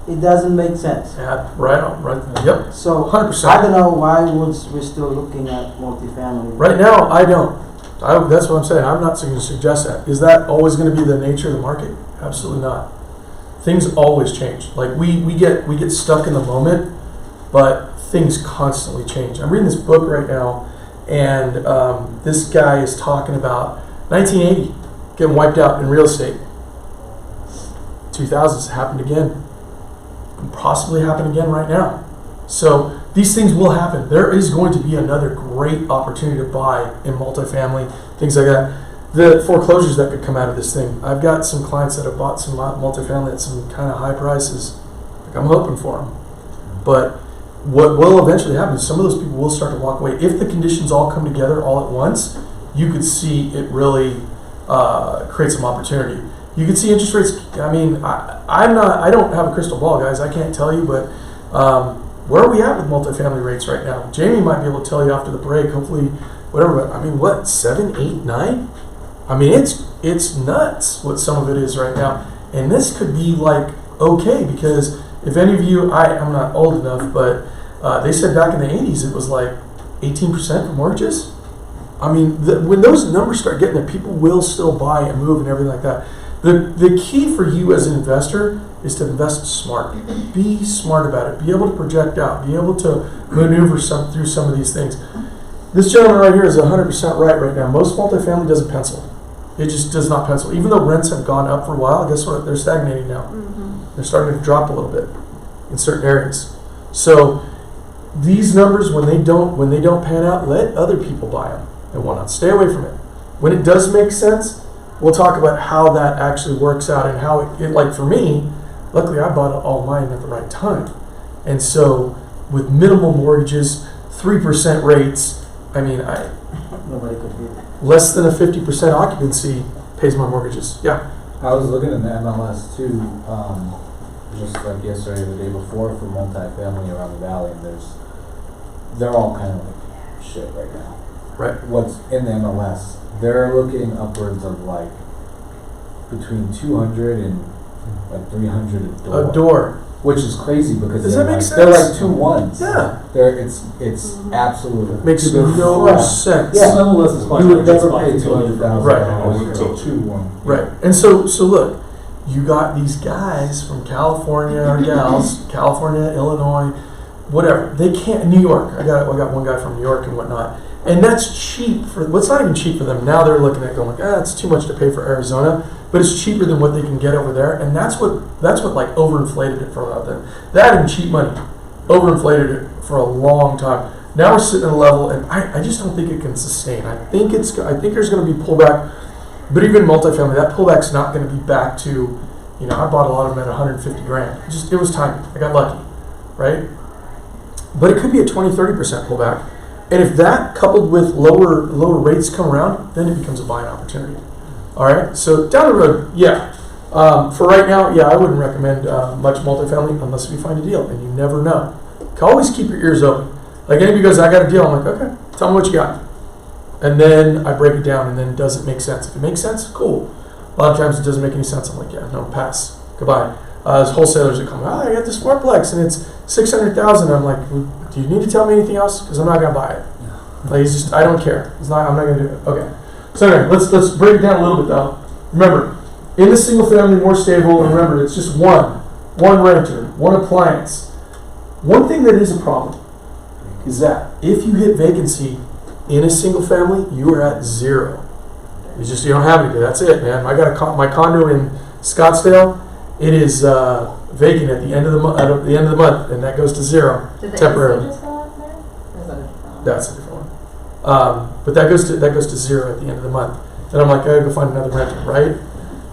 it doesn't make sense. Yeah, right on. Right. Yep. So 100%. I don't know why we're still looking at multifamily. Right now, I don't. That's what I'm saying. I'm not going to suggest that. Is that always going to be the nature of the market? Absolutely not. Things always change. Like we get stuck in the moment, but things constantly change. I'm reading this book right now, and this guy is talking about 1980 getting wiped out in real estate. 2000s happened again. Can possibly happen again right now. So these things will happen. There is going to be another great opportunity to buy in multifamily, things like that. The foreclosures that could come out of this thing. I've got some clients that have bought some multifamily at some kind of high prices. Like I'm hoping for them. But what will eventually happen is some of those people will start to walk away. If the conditions all come together all at once, you could see it really create some opportunity. You can see interest rates. I mean, I don't have a crystal ball, guys. I can't tell you, but where are we at with multifamily rates right now? Jamie might be able to tell you after the break. Hopefully, whatever. But I mean, what 7, 8, 9? I mean, it's nuts what some of it is right now. And this could be like okay because if any of you, I'm not old enough, but they said back in the 80s it was like 18% for mortgages. I mean, when those numbers start getting there, people will still buy and move and everything like that. The key for you as an investor is to invest smart. Be smart about it. Be able to project out. Be able to maneuver through some of these things. This gentleman right here is 100% right now. Most multifamily doesn't pencil. It just does not pencil. Even though rents have gone up for a while, guess what? They're stagnating now. Mm-hmm. They're starting to drop a little bit in certain areas. So these numbers, when they don't pan out, let other people buy them and whatnot. Stay away from it. When it does make sense, we'll talk about how that actually works out and how it like for me, luckily I bought all mine at the right time. And so with minimal mortgages, 3% rates, I mean, Nobody could beat it. Less than a 50% occupancy pays my mortgages. Yeah. I was looking at the MLS too, just like yesterday or the day before for multifamily around the valley, and they're all kind of like shit right now. Right. What's in the MLS, they're looking upwards of like between 200 and like 300 a door. A door. Which is crazy because Does they're that make like, they're sense? like 2 ones. Yeah. It's absolutely Makes they're no flat. sense. Yeah. Some of us is You would never pay $200,000 Right. for a 2-1. Right. And so look, you got these guys from California or gals, California, Illinois, whatever. They can't. New York. I got one guy from New York and whatnot. And that's cheap for. What's not even cheap for them now? They're looking at going like, it's too much to pay for Arizona, but it's cheaper than what they can get over there. And that's what like overinflated it for them. That and cheap money overinflated it for a long time. Now we're sitting at a level, and I just don't think it can sustain. I think there's going to be pullback. But even multifamily, that pullback's not going to be back to, I bought a lot of them at 150 grand. It was timing. I got lucky, right? But it could be a 20-30% pullback. And if that coupled with lower rates come around, then it becomes a buying opportunity. All right. So down the road, yeah. For right now, yeah, I wouldn't recommend much multifamily unless we find a deal, and you never know. You can always keep your ears open. Like anybody goes, I got a deal. I'm like, okay, tell me what you got. And then I break it down, and then does it make sense? If it makes sense, cool. A lot of times it doesn't make any sense. I'm like, yeah, no, pass. Goodbye. There's wholesalers that come, I got this fourplex, and it's $600,000. I'm like, do you need to tell me anything else? Because I'm not gonna buy it. Like, I don't care. I'm not gonna do it. Okay. So anyway, let's break it down a little bit though. Remember, in the single family, more stable. And remember, it's just one renter, one appliance. One thing that is a problem is that if you hit vacancy in a single family, you are at 0. You don't have anything. That's it, man. I got my condo in Scottsdale. It is vacant at the end of the month. At the end of the month, and that goes to 0 Did the temporarily. AC just go up there? Or is that a different one? That's a different one. But that goes to 0 at the end of the month. Then I'm like, I gotta go find another renter, right?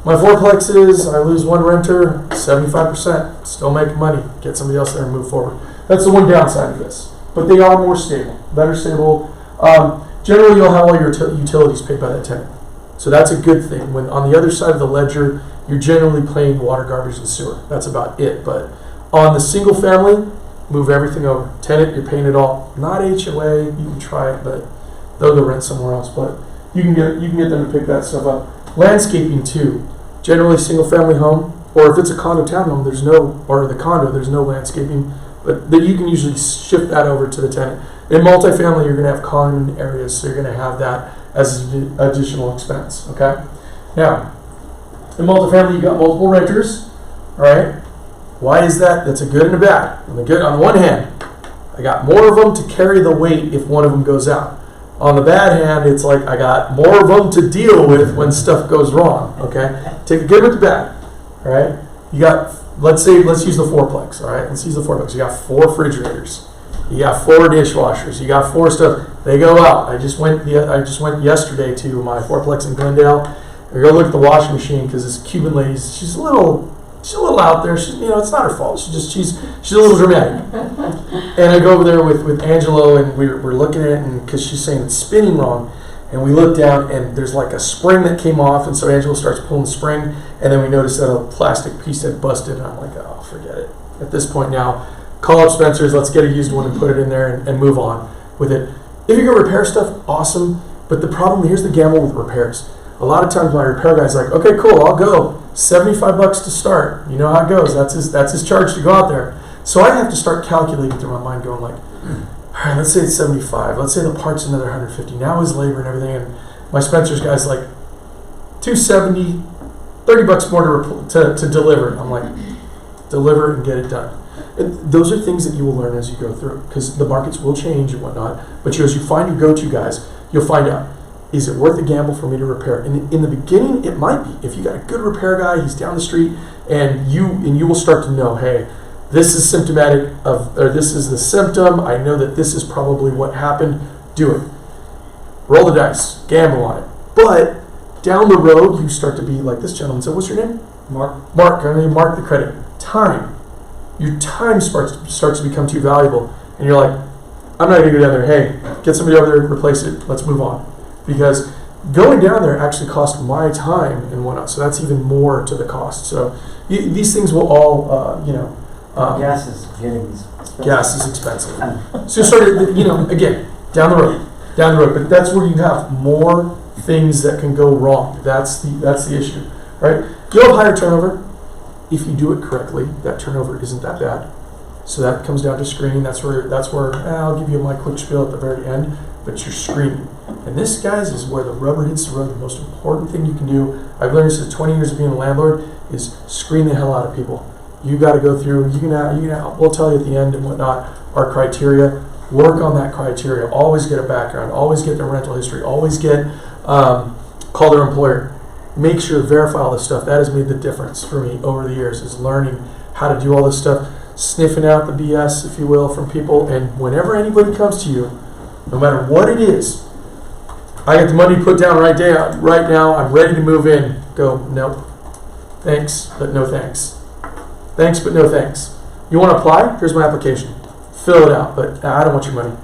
My fourplexes, I lose one renter, 75%. Still making money. Get somebody else there and move forward. That's the one downside of this. But they are more stable, better stable. Generally, you'll have all your utilities paid by that tenant. So that's a good thing. When on the other side of the ledger, you're generally paying water, garbage, and sewer. That's about it. But on the single family, move everything over. Tenant, you're paying it all. Not HOA, you can try it, but they'll go rent somewhere else. But you can get them to pick that stuff up. Landscaping too. Generally, single family home, or if it's a condo townhome, there's no landscaping, but you can usually shift that over to the tenant. In multifamily, you're going to have common areas, so you're going to have that as an additional expense. Okay. Now, in multifamily, you got multiple renters. All right. Why is that? That's a good and a bad. On the one hand, I got more of them to carry the weight if one of them goes out. On the bad hand, it's like I got more of them to deal with when stuff goes wrong. Okay, take the good with the bad. All right, you got let's use the fourplex. All right, let's use the fourplex. You got 4 refrigerators, you got 4 dishwashers, you got 4 stuff. They go out. I just went yesterday to my fourplex in Glendale. I go look at the washing machine because this Cuban lady, she's a little out there. She's, it's not her fault. She's a little dramatic. And I go over there with Angelo, and we're looking at it, and because she's saying it's spinning wrong, and we look down, and there's like a spring that came off, and so Angelo starts pulling the spring, and then we notice that a plastic piece had busted, and I'm like, oh, forget it. At this point now, call up Spencer's, let's get a used one and put it in there and move on with it. If you're gonna repair stuff, awesome. But the problem, here's the gamble with repairs. A lot of times my repair guy's like, okay, cool, I'll go. $75 to start. You know how it goes. That's his charge to go out there. So I have to start calculating through my mind, going like, all right, let's say it's 75. Let's say the part's another 150. Now his labor and everything, and my Spencer's guy's like, 270, $30 more to deliver. I'm like, deliver and get it done. And those are things that you will learn as you go through, because the markets will change and whatnot. But as you find your go-to guys, you'll find out, is it worth the gamble for me to repair? And in the beginning, it might be. If you got a good repair guy, he's down the street, and you will start to know, hey, this is symptomatic of, or this is the symptom. I know that this is probably what happened. Do it. Roll the dice. Gamble on it. But down the road, you start to be like this gentleman. So what's your name? Mark. Mark. I'm going to mark the credit. Time. Your time starts to become too valuable, and you're like, I'm not going to go down there. Hey, get somebody over there, replace it. Let's move on. Because going down there actually cost my time and whatnot, so that's even more to the cost. So these things will all, Gas is getting expensive. gas is expensive. So again, down the road. But that's where you have more things that can go wrong. That's the issue. right? You'll have higher turnover. If you do it correctly, that turnover isn't that bad. So that comes down to screening. That's where I'll give you my quick spiel at the very end, but you're screening. And this, guys, is where the rubber hits the road. The most important thing you can do, I've learned this in 20 years of being a landlord, is screen the hell out of people. You got to go through, we'll tell you at the end and whatnot, our criteria. Work on that criteria. Always get a background. Always get their rental history. Always call their employer. Make sure to verify all this stuff. That has made the difference for me over the years, is learning how to do all this stuff, sniffing out the BS, if you will, from people. And whenever anybody comes to you, no matter what it is, I got the money put down right now, I'm ready to move in. Go, nope. Thanks, but no thanks. Thanks, but no thanks. You want to apply? Here's my application. Fill it out, but I don't want your money.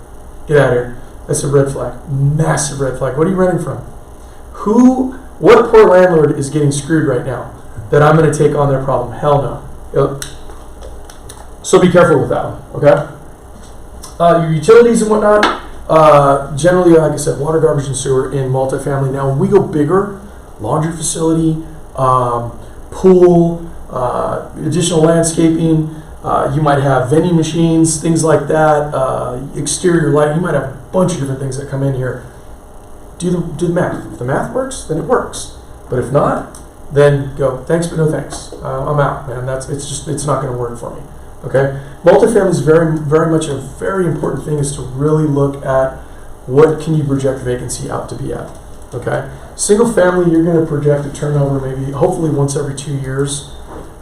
Get out of here. That's a red flag. Massive red flag. What are you running from? What poor landlord is getting screwed right now that I'm going to take on their problem? Hell no. So be careful with that one, okay? Your utilities and whatnot, generally, like I said, water, garbage, and sewer in multifamily. Now, when we go bigger, laundry facility, pool, additional landscaping, you might have vending machines, things like that, exterior light. You might have a bunch of different things that come in here. Do the math. If the math works, then it works. But if not, then go, thanks, but no thanks. I'm out, man. It's not going to work for me. Okay? Multifamily is very, very much a very important thing, is to really look at what can you project vacancy out to be at. Okay? Single family, you're going to project a turnover maybe, hopefully once every 2 years.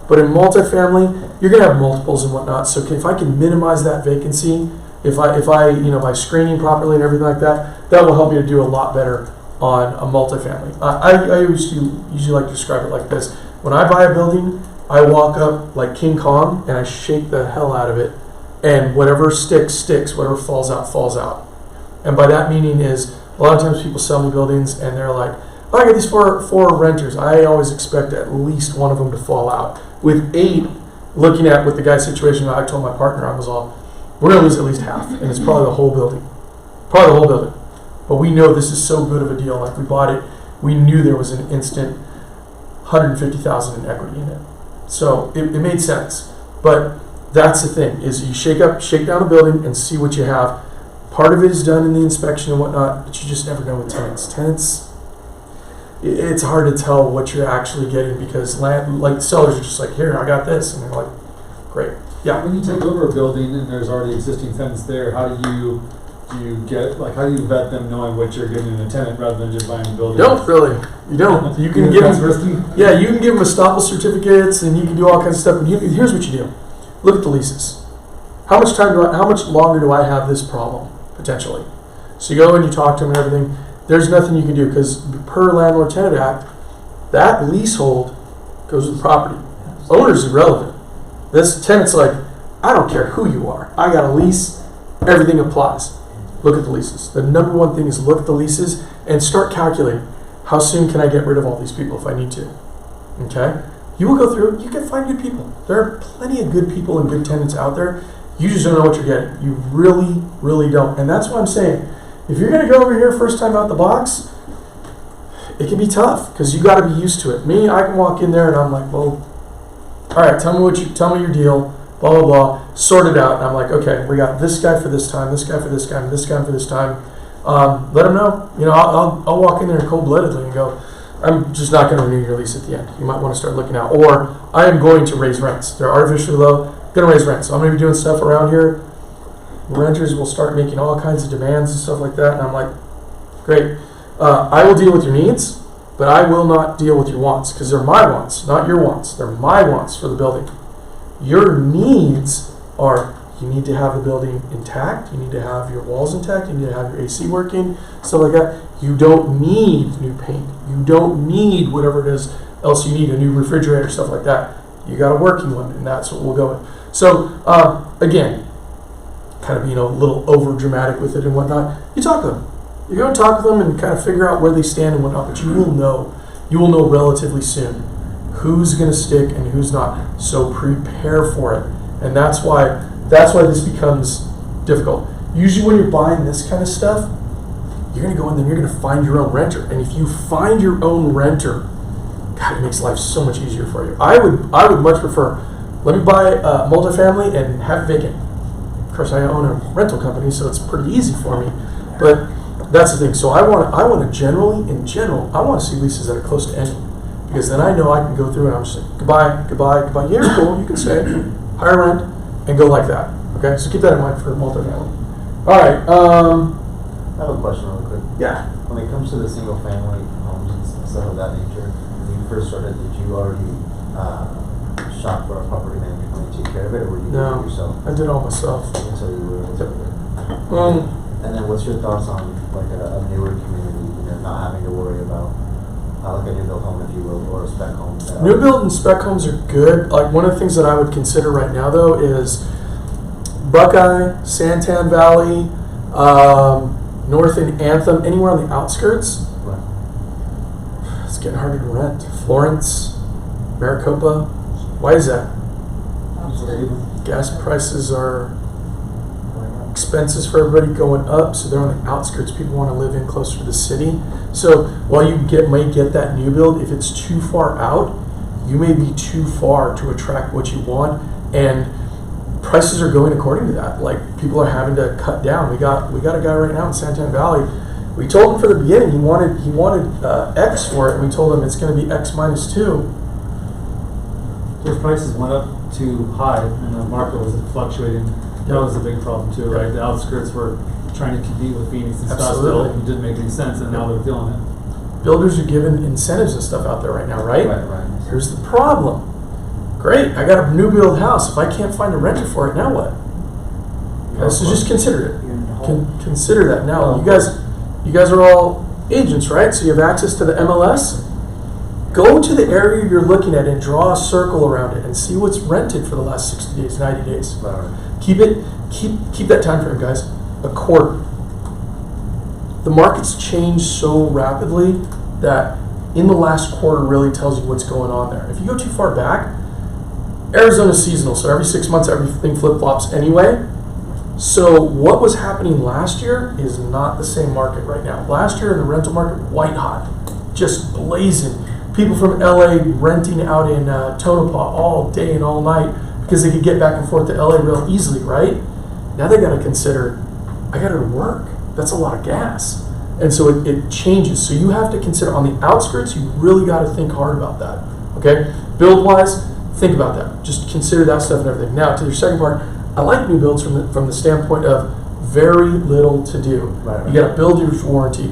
But in multifamily, you're going to have multiples and whatnot. So if I can minimize that vacancy, if I by screening properly and everything like that, that will help me to do a lot better on a multifamily. I usually like to describe it like this. When I buy a building, I walk up like King Kong and I shake the hell out of it, and whatever sticks, whatever falls out. And by that meaning is, a lot of times people sell me buildings and they're like, oh, I got these four renters. I always expect at least one of them to fall out. With 8, looking at with the guy's situation, I told my partner, I was all, we're going to lose at least half, and it's probably the whole building. But we know this is so good of a deal. Like, we bought it, we knew there was an instant $150,000 in equity in it. So it made sense. But that's the thing, is you shake down a building and see what you have. Part of it is done in the inspection and whatnot, but you just never know with tenants. It's hard to tell what you're actually getting, because sellers are just like, here, I got this, and they're like, great. Yeah. When you take over a building and there's already existing tenants there, how do you vet them knowing what you're getting in a tenant rather than just buying a building? Don't really. You don't. You can give them, you can give them estoppel certificates, and you can do all kinds of stuff. But here's what you do: look at the leases. How much longer do I have this problem potentially? So you go and you talk to them and everything. There's nothing you can do, because per Landlord Tenant Act, that leasehold goes with the property. Owner's irrelevant. This tenant's like, I don't care who you are. I got a lease. Everything applies. Look at the leases. The number one thing is look at the leases and start calculating, how soon can I get rid of all these people if I need to? Okay? You will go through, you can find good people. There are plenty of good people and good tenants out there. You just don't know what you're getting. You really, really don't. And that's why I'm saying, if you're going to go over here first time out the box, it can be tough, because you got to be used to it. Me, I can walk in there and I'm like, well, all right, tell me your deal, blah, blah, blah, sort it out. And I'm like, okay, we got this guy for this time, this guy for this guy, and this guy for this time. Let them know. I'll walk in there cold-bloodedly and go, I'm just not going to renew your lease at the end. You might want to start looking out. Or I am going to raise rents. They're artificially low. Going to raise rents. So I'm going to be doing stuff around here. Renters will start making all kinds of demands and stuff like that. And I'm like, great. I will deal with your needs, but I will not deal with your wants, because they're my wants, not your wants. They're my wants for the building. Your needs are, you need to have the building intact, you need to have your walls intact, you need to have your AC working, stuff like that. You don't need new paint. You don't need whatever it is else you need, a new refrigerator, stuff like that. You got a working one, and that's what we'll go with. So, again, kind of being a little over dramatic with it and whatnot, you talk to them. You go and talk to them and kind of figure out where they stand and whatnot, but you will know relatively soon who's going to stick and who's not. So prepare for it. And that's why this becomes difficult. Usually when you're buying this kind of stuff, you're going to go in there and you're going to find your own renter. And if you find your own renter, God, it makes life so much easier for you. I would much prefer, let me buy a multifamily and have it vacant. Of course, I own a rental company, so it's pretty easy for me. But that's the thing. So I want to generally, in general, I want to see leases that are close to ending, because then I know I can go through and I'm just like, goodbye, goodbye, goodbye. Yeah, cool. You can stay, higher rent, and go like that. Okay, so keep that in mind for multifamily. All right. I have a question real quick. Yeah. When it comes to the single family homes and stuff of that nature, when you first started, did you already shop for a property manager to take care of it, or were you doing No, it yourself I did all myself. until you were able to do it? Um, And then what's your thoughts on like a newer community, not having to worry about like a new build home, if you will, or a spec home? New build and spec homes are good. Like, one of the things that I would consider right now, though, is Buckeye, Santan Valley, North and Anthem, anywhere on the outskirts. Right. It's getting harder to rent. Florence, Maricopa. Why is that? Gas prices are, expenses for everybody going up, so they're on the outskirts. People want to live in closer to the city. So while you may get that new build, if it's too far out, you may be too far to attract what you want, and prices are going according to that. Like, people are having to cut down. We got a guy right now in Santan Valley. We told him for the beginning he wanted X for it, and we told him it's going to be X minus 2. Those prices went up too high and the market was fluctuating. That was a big problem too, right? The outskirts were trying to compete with Phoenix and Absolutely. Scottsdale. It didn't make any sense, and now they're feeling it. Builders are giving incentives and stuff out there right now, right? Right. Here's the problem. Great, I got a new build house. If I can't find a renter for it, now what? Okay, so just consider it. You're in the hole. Consider that now. You guys are all agents, right? So you have access to the MLS. Go to the area you're looking at and draw a circle around it and see what's rented for the last 60 days, 90 days. Right. Keep that time frame, guys. A quarter. The market's changed so rapidly that in the last quarter really tells you what's going on there. If you go too far back, Arizona's seasonal, so every 6 months everything flip-flops anyway. So what was happening last year is not the same market right now. Last year in the rental market, white hot, just blazing. People from LA renting out in Tonopah all day and all night because they could get back and forth to LA real easily, right? Now they got to consider, I got to work. That's a lot of gas. And so it changes. So you have to consider, on the outskirts, you really got to think hard about that. Okay? Build-wise, think about that. Just consider that stuff and everything. Now, to your second part, I like new builds from the standpoint of very little to do. Right. You got a builder's warranty.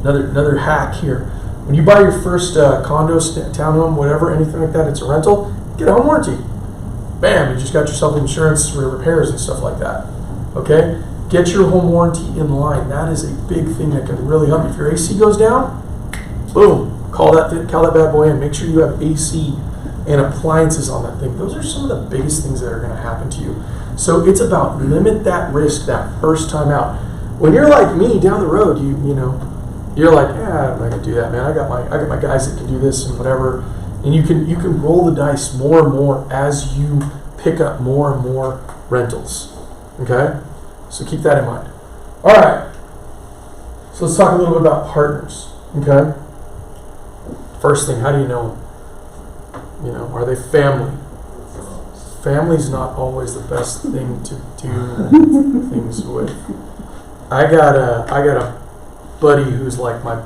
Another hack here. When you buy your first condo, townhome, whatever, anything like that, it's a rental, get a home warranty. Bam, you just got yourself insurance for repairs and stuff like that. Okay? Get your home warranty in line. That is a big thing that can really help you. If your AC goes down, boom, call that bad boy in. Make sure you have AC and appliances on that thing. Those are some of the biggest things that are going to happen to you. So it's about limit that risk that first time out. When you're like me down the road, you know, you're like, yeah, I'm not gonna do that, man. I got my guys that can do this and whatever. And you can roll the dice more and more as you pick up more and more rentals. Okay? So keep that in mind. All right. So let's talk a little bit about partners. Okay? First thing, how do you know them? You know, are they family? Family's not always the best thing to do things with. I got a buddy who's like one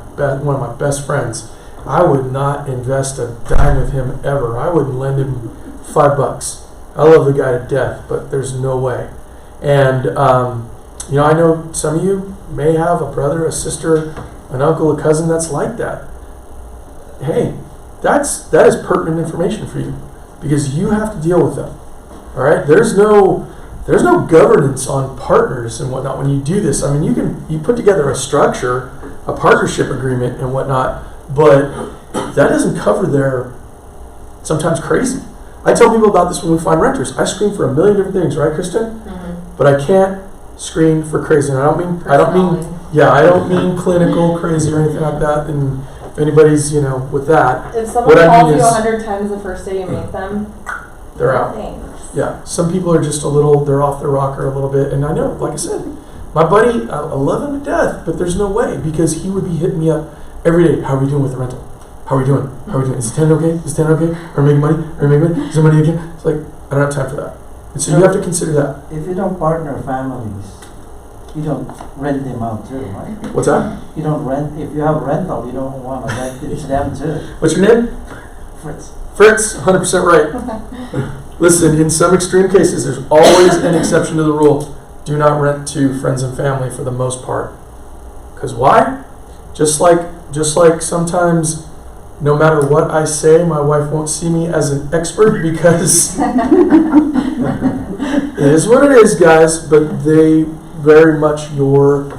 of my best friends. I would not invest a dime with him ever. I wouldn't lend him $5. I love the guy to death, but there's no way. And you know, I know some of you may have a brother, a sister, an uncle, a cousin that's like that. Hey, that is pertinent information for you because you have to deal with them. All right, there's no governance on partners and whatnot when you do this. I mean, you put together a structure, a partnership agreement and whatnot, but that doesn't cover their sometimes crazy. I tell people about this when we find renters. I screen for a million different things, right, Kristen? Mm-hmm. But I can't screen for crazy. And I don't mean clinical crazy or anything like that. And if anybody's with that, If someone what I calls mean you is 100 times the first day you meet them, they're out. thanks. Yeah, some people are just they're off their rocker a little bit. And I know, like I said, my buddy, I love him to death, but there's no way because he would be hitting me up every day. How are we doing with the rental? How are we doing? How are we doing? Is the tenant okay? Is the tenant okay? Are we making money? Are we making money? Is there money again? It's like, I don't have time for that. And so you have to consider that. If you don't partner families, you don't rent them out too, right? What's that? You don't rent, if you have rental, you don't want to rent it to them too. What's your name? Fritz. Fritz, 100% right. Listen, in some extreme cases, there's always an exception to the rule. Do not rent to friends and family for the most part. Because why? Just like sometimes, no matter what I say, my wife won't see me as an expert because it is what it is, guys. But they very much, your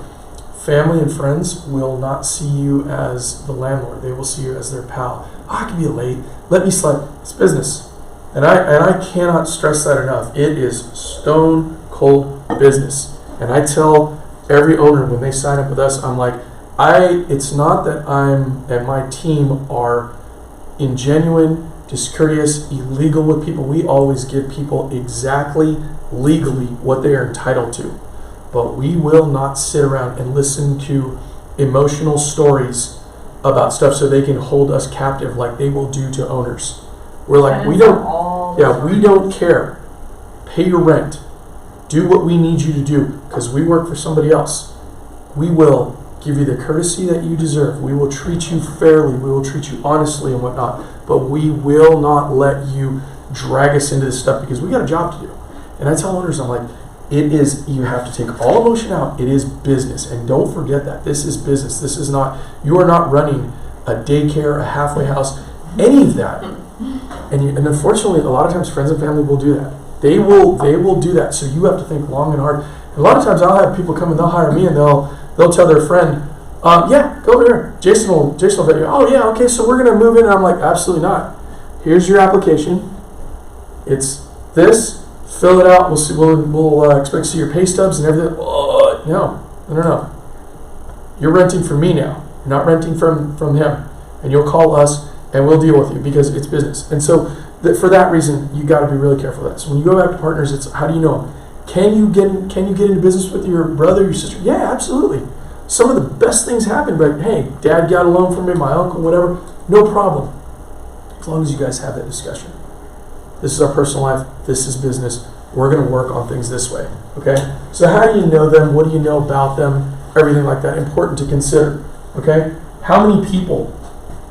family and friends will not see you as the landlord. They will see you as their pal. Oh, I can be late. Let me slide. It's business. And I cannot stress that enough. It is stone cold business. And I tell every owner when they sign up with us, I'm like, it's not that I'm and my team are ingenuine, discourteous, illegal with people. We always give people exactly legally what they are entitled to. But we will not sit around and listen to emotional stories about stuff so they can hold us captive like they will do to owners. We're like, we don't care. Pay your rent. Do what we need you to do because we work for somebody else. We will give you the courtesy that you deserve. We will treat you fairly. We will treat you honestly and whatnot. But we will not let you drag us into this stuff because we got a job to do. And I tell owners, I'm like, you have to take all emotion out. It is business. And don't forget that. This is business. This is not, you are not running a daycare, a halfway house, any of that. And unfortunately, a lot of times friends and family will do that. They will do that. So you have to think long and hard. And a lot of times I'll have people come and they'll hire me and they'll tell their friend, yeah, go over here. Jason will bet you. Oh yeah, okay, so we're gonna move in. And I'm like, absolutely not. Here's your application. It's this. Fill it out. We'll see. We'll expect to see your pay stubs and everything. Oh, no. You're renting from me now. You're not renting from him. And you'll call us and we'll deal with you because it's business. And so for that reason, you got to be really careful of that. So when you go back to partners, it's how do you know them? Can you get into business with your brother, your sister? Yeah, absolutely. Some of the best things happen, but hey, dad got a loan from me, my uncle, whatever, no problem. As long as you guys have that discussion. This is our personal life, this is business, we're going to work on things this way, okay? So how do you know them, what do you know about them, everything like that, important to consider, okay? How many people,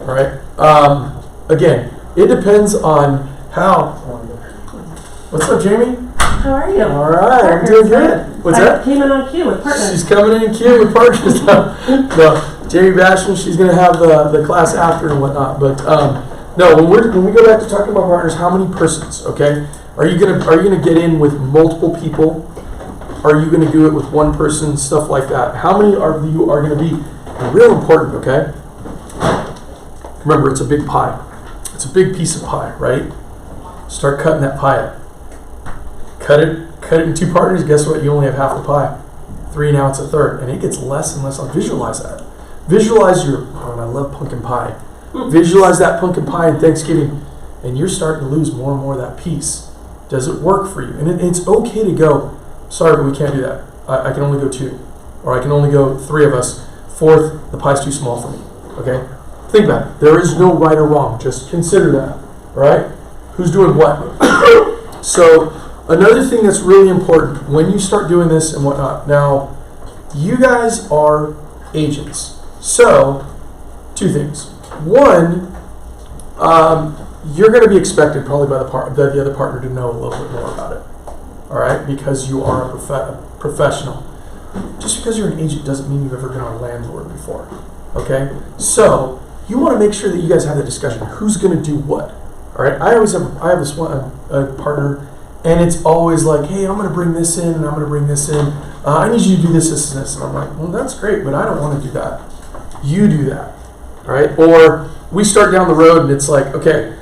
all right? Again, it depends on how. What's up, Jamie? How are you? All right, I'm doing good. What's that? I came in on cue with partners. She's coming in queue with partners now. No, Jamie Basham, she's going to have the class after and whatnot. But no, when we go back to talking about partners, how many persons? Okay, are you gonna get in with multiple people? Are you going to do it with one person? Stuff like that. How many of you are going to be? Real important. Okay. Remember, it's a big pie. It's a big piece of pie, right? Start cutting that pie up. Cut it in two partners. Guess what? You only have half the pie. 3, now it's a third, and it gets less and less. I'll visualize that. Visualize and I love pumpkin pie. Visualize that pumpkin pie in Thanksgiving, and you're starting to lose more and more of that piece. Does it work for you? And it's okay to go, sorry, but we can't do that. I can only go 2, or I can only go 3 of us. 4th, the pie's too small for me. Okay? Think about it. There is no right or wrong. Just consider that. All right? Who's doing what? So another thing that's really important when you start doing this and whatnot. Now, you guys are agents. So, 2 things. One, you're going to be expected probably by the other partner to know a little bit more about it. All right? Because you are a professional. Just because you're an agent doesn't mean you've ever been a landlord before. Okay? So, you want to make sure that you guys have the discussion. Who's going to do what? All right? I have this one a partner, and it's always like, hey, I'm going to bring this in, and I'm going to bring this in. I need you to do this, this, and this. And I'm like, well, that's great, but I don't want to do that. You do that. All right? Or we start down the road, and it's like, okay,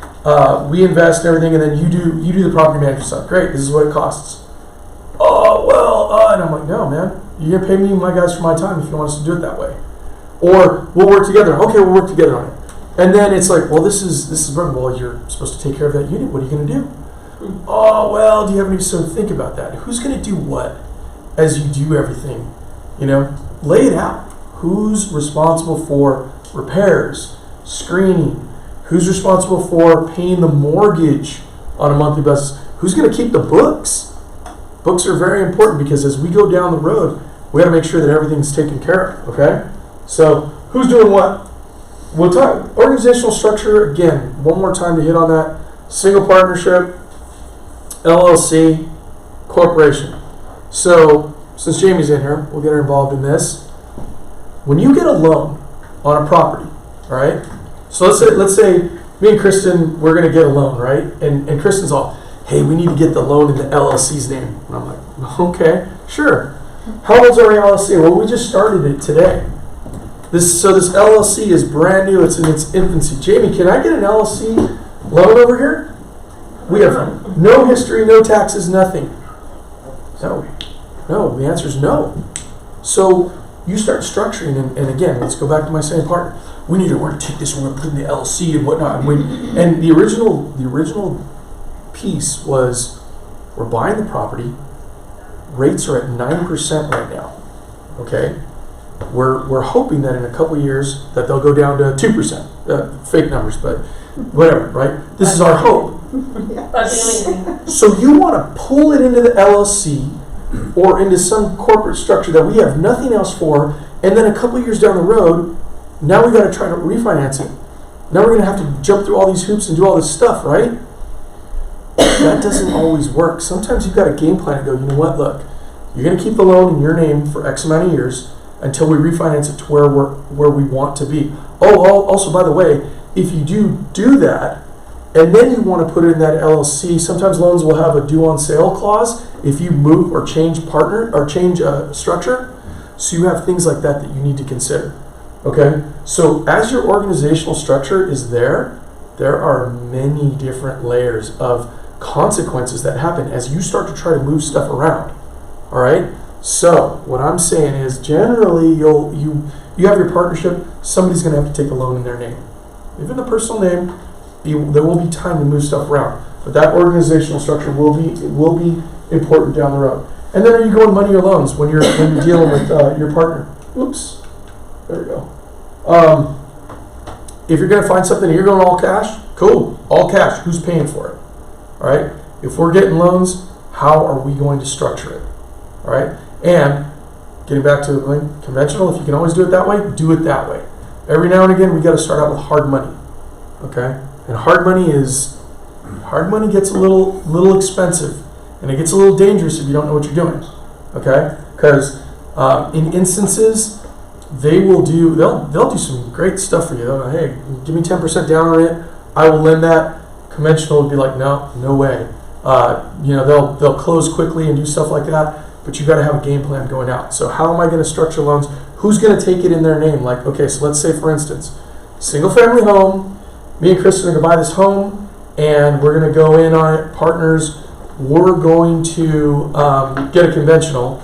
we invest and everything, and then you do the property management stuff. Great. This is what it costs. Oh, well, and I'm like, no, man. You're going to pay me and my guys for my time if you want us to do it that way. Or we'll work together. Okay, we'll work together on it. And then it's like, well, this is broken. Well, you're supposed to take care of that unit. What are you going to do? Oh, well, do you have any? So think about that. Who's going to do what as you do everything? You know, lay it out. Who's responsible for repairs, screening? Who's responsible for paying the mortgage on a monthly basis? Who's going to keep the books? Books are very important because as we go down the road, we got to make sure that everything's taken care of, okay? So, who's doing what? We'll talk organizational structure again, one more time to hit on that. Single partnership, LLC, corporation. So, since Jamie's in here, we'll get her involved in this. When you get a loan on a property, all right? So let's say me and Kristen, we're gonna get a loan, right? And Kristen's all, hey, we need to get the loan in the LLC's name. And I'm like, okay, sure. How old's our LLC? Well, we just started it today. This LLC is brand new. It's in its infancy. Jamie, can I get an LLC loan over here? We have no history, no taxes, nothing. No. The answer is no. So you start structuring, and again, let's go back to my same partner. We're going to take this, we're going to put it in the LLC and whatnot. And the original piece was, we're buying the property. Rates are at 9% right now. Okay, we're hoping that in a couple of years that they'll go down to 2%. Fake numbers, but whatever, right? This is our hope. That's amazing. So you want to pull it into the LLC or into some corporate structure that we have nothing else for, and then a couple of years down the road, now we got to try to refinance it. Now we're going to have to jump through all these hoops and do all this stuff, right? That doesn't always work. Sometimes you've got a game plan to go, you know what, look, you're going to keep the loan in your name for X amount of years until we refinance it to where we want to be. Oh, also, by the way, if you do that, and then you want to put it in that LLC, sometimes loans will have a due on sale clause if you move or change partner or change structure. So you have things like that you need to consider. Okay? So as your organizational structure is there are many different layers of consequences that happen as you start to try to move stuff around. All right? So what I'm saying is generally you have your partnership, somebody's going to have to take a loan in their name. Even the personal name, there will be time to move stuff around, but that organizational structure will be important down the road. And then are you going money or loans when you're dealing with your partner? Oops, there we go. If you're going to find something and you're going all cash, cool, all cash. Who's paying for it? All right. If we're getting loans, how are we going to structure it? All right. And getting back to conventional, if you can always do it that way, do it that way. Every now and again, we got to start out with hard money. Okay. And hard money gets a little expensive, and it gets a little dangerous if you don't know what you're doing. Okay, because in instances, they'll do some great stuff for you. They'll go, hey, give me 10% down on it. I will lend that. Conventional would be like, no way. They'll close quickly and do stuff like that. But you got to have a game plan going out. So how am I going to structure loans? Who's going to take it in their name? Like, okay, so let's say for instance, single family home. Me and Kristen are going to buy this home, and we're going to go in on it, partners. We're going to get a conventional,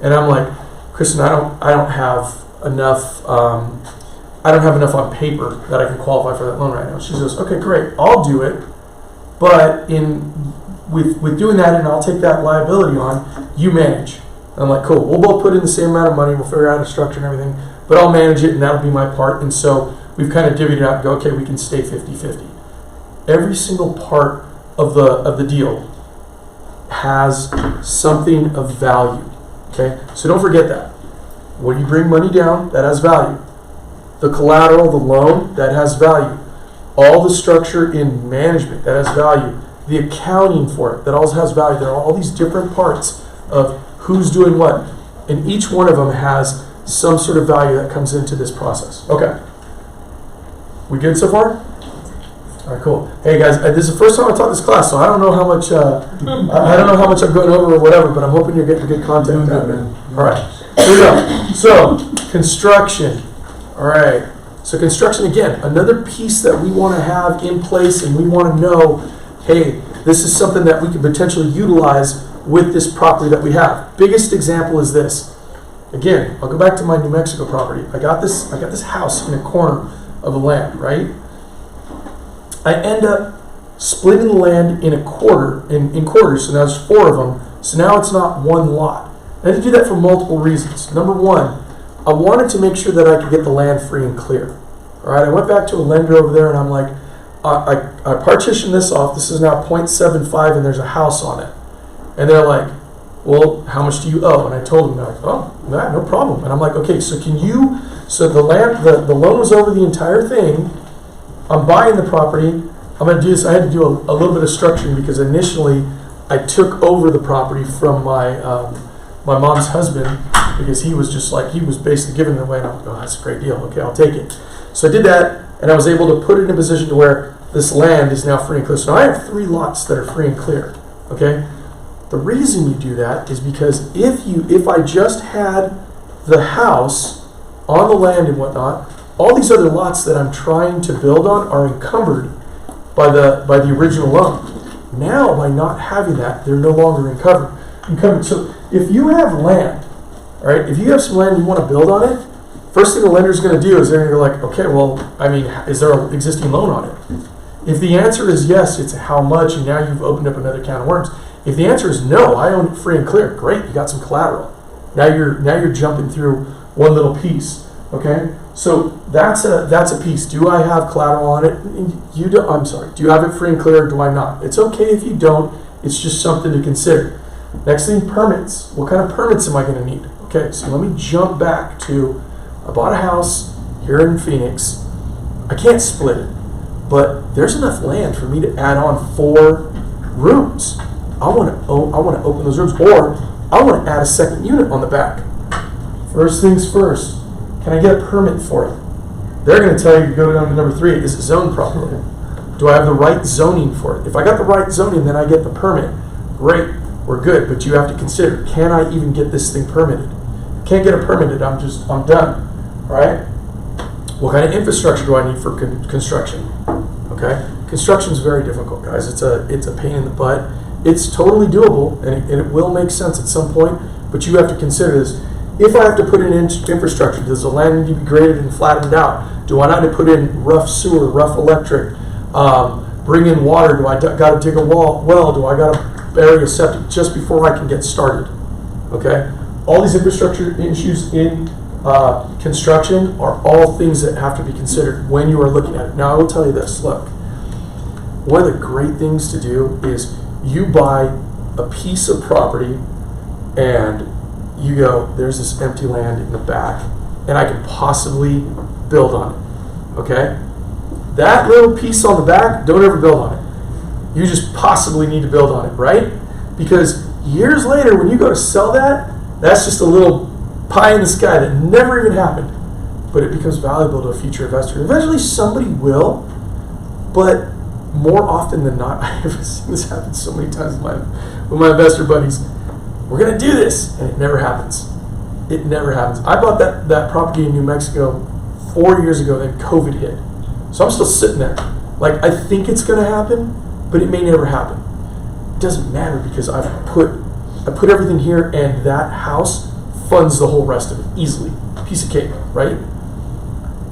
and I'm like, Kristen, I don't have enough. I don't have enough on paper that I can qualify for that loan right now. She says, okay, great, I'll do it, but with doing that, and I'll take that liability on. You manage. And I'm like, cool. We'll both put in the same amount of money. We'll figure out a structure and everything, but I'll manage it, and that'll be my part. And so we've kind of divvied it out and go, okay, we can stay 50-50. Every single part of the deal has something of value. Okay? So don't forget that. When you bring money down, that has value. The collateral, the loan, that has value. All the structure in management, that has value. The accounting for it, that also has value. There are all these different parts of who's doing what. And each one of them has some sort of value that comes into this process. Okay. We good so far? All right, cool. Hey guys, this is the first time I taught this class, so I don't know how much I don't know how much I'm going over or whatever, but I'm hoping you're getting good content. All right, here we go. So construction. All right. So construction again, another piece that we want to have in place, and we want to know, hey, this is something that we can potentially utilize with this property that we have. Biggest example is this. Again, I'll go back to my New Mexico property. I got this house in a corner of the land, right? I end up splitting the land in quarters, so now there's 4 of them, so now it's not one lot. I had to do that for multiple reasons. Number one, I wanted to make sure that I could get the land free and clear, All right, I went back to a lender over there and I'm like, I partitioned this off. This is now 0.75 and there's a house on it. And they're like, well, how much do you owe? And I told them, they're like, oh, no problem. And I'm like, okay, so so the loan was over the entire thing. I'm buying the property. I'm going to do this. I had to do a little bit of structuring because initially I took over the property from my mom's husband because he was basically giving it away. And I'm like, oh, that's a great deal. Okay, I'll take it. So I did that, and I was able to put it in a position to where this land is now free and clear. So now I have 3 lots that are free and clear. Okay. The reason you do that is because if I just had the house on the land and whatnot, all these other lots that I'm trying to build on are encumbered by the original loan. Now, by not having that, they're no longer encumbered. So if you have land, all right, if you have some land you want to build on it, first thing the lender's going to do is they're going to go like, okay, well, I mean, is there an existing loan on it? If the answer is yes, it's how much, and now you've opened up another can of worms. If the answer is no, I own it free and clear, great, you got some collateral. Now you're jumping through one little piece. Okay, so that's a piece. Do I have collateral on it? You do. I'm sorry. Do you have it free and clear? Or do I not? It's okay if you don't. It's just something to consider. Next thing, permits. What kind of permits am I going to need? Okay, so let me jump back to I bought a house here in Phoenix. I can't split it, but there's enough land for me to add on 4 rooms. I want to open those rooms, or I want to add a second unit on the back. First things first. Can I get a permit for it? They're going to tell you to go down to number 3. Is it zoned properly? Do I have the right zoning for it? If I got the right zoning, then I get the permit. Great, we're good. But you have to consider: can I even get this thing permitted? Can't get it permitted. I'm done. All right. What kind of infrastructure do I need for construction? Okay, construction is very difficult, guys. It's a pain in the butt. It's totally doable, and it will make sense at some point. But you have to consider this. If I have to put in infrastructure, does the land need to be graded and flattened out? Do I not need to put in rough sewer, rough electric, bring in water? Do I got to dig a well? Do I got to bury a septic just before I can get started? Okay? All these infrastructure issues in construction are all things that have to be considered when you are looking at it. Now, I will tell you this. Look, one of the great things to do is you buy a piece of property and you go, there's this empty land in the back, and I could possibly build on it. Okay? That little piece on the back, don't ever build on it. You just possibly need to build on it, right? Because years later, when you go to sell that, that's just a little pie in the sky that never even happened. But it becomes valuable to a future investor. Eventually, somebody will, but more often than not, I have seen this happen so many times with my investor buddies. We're going to do this, and it never happens. It never happens. I bought that property in New Mexico 4 years ago, then COVID hit. So I'm still sitting there. Like, I think it's going to happen, but it may never happen. It doesn't matter because I put everything here, and that house funds the whole rest of it easily. Piece of cake, right?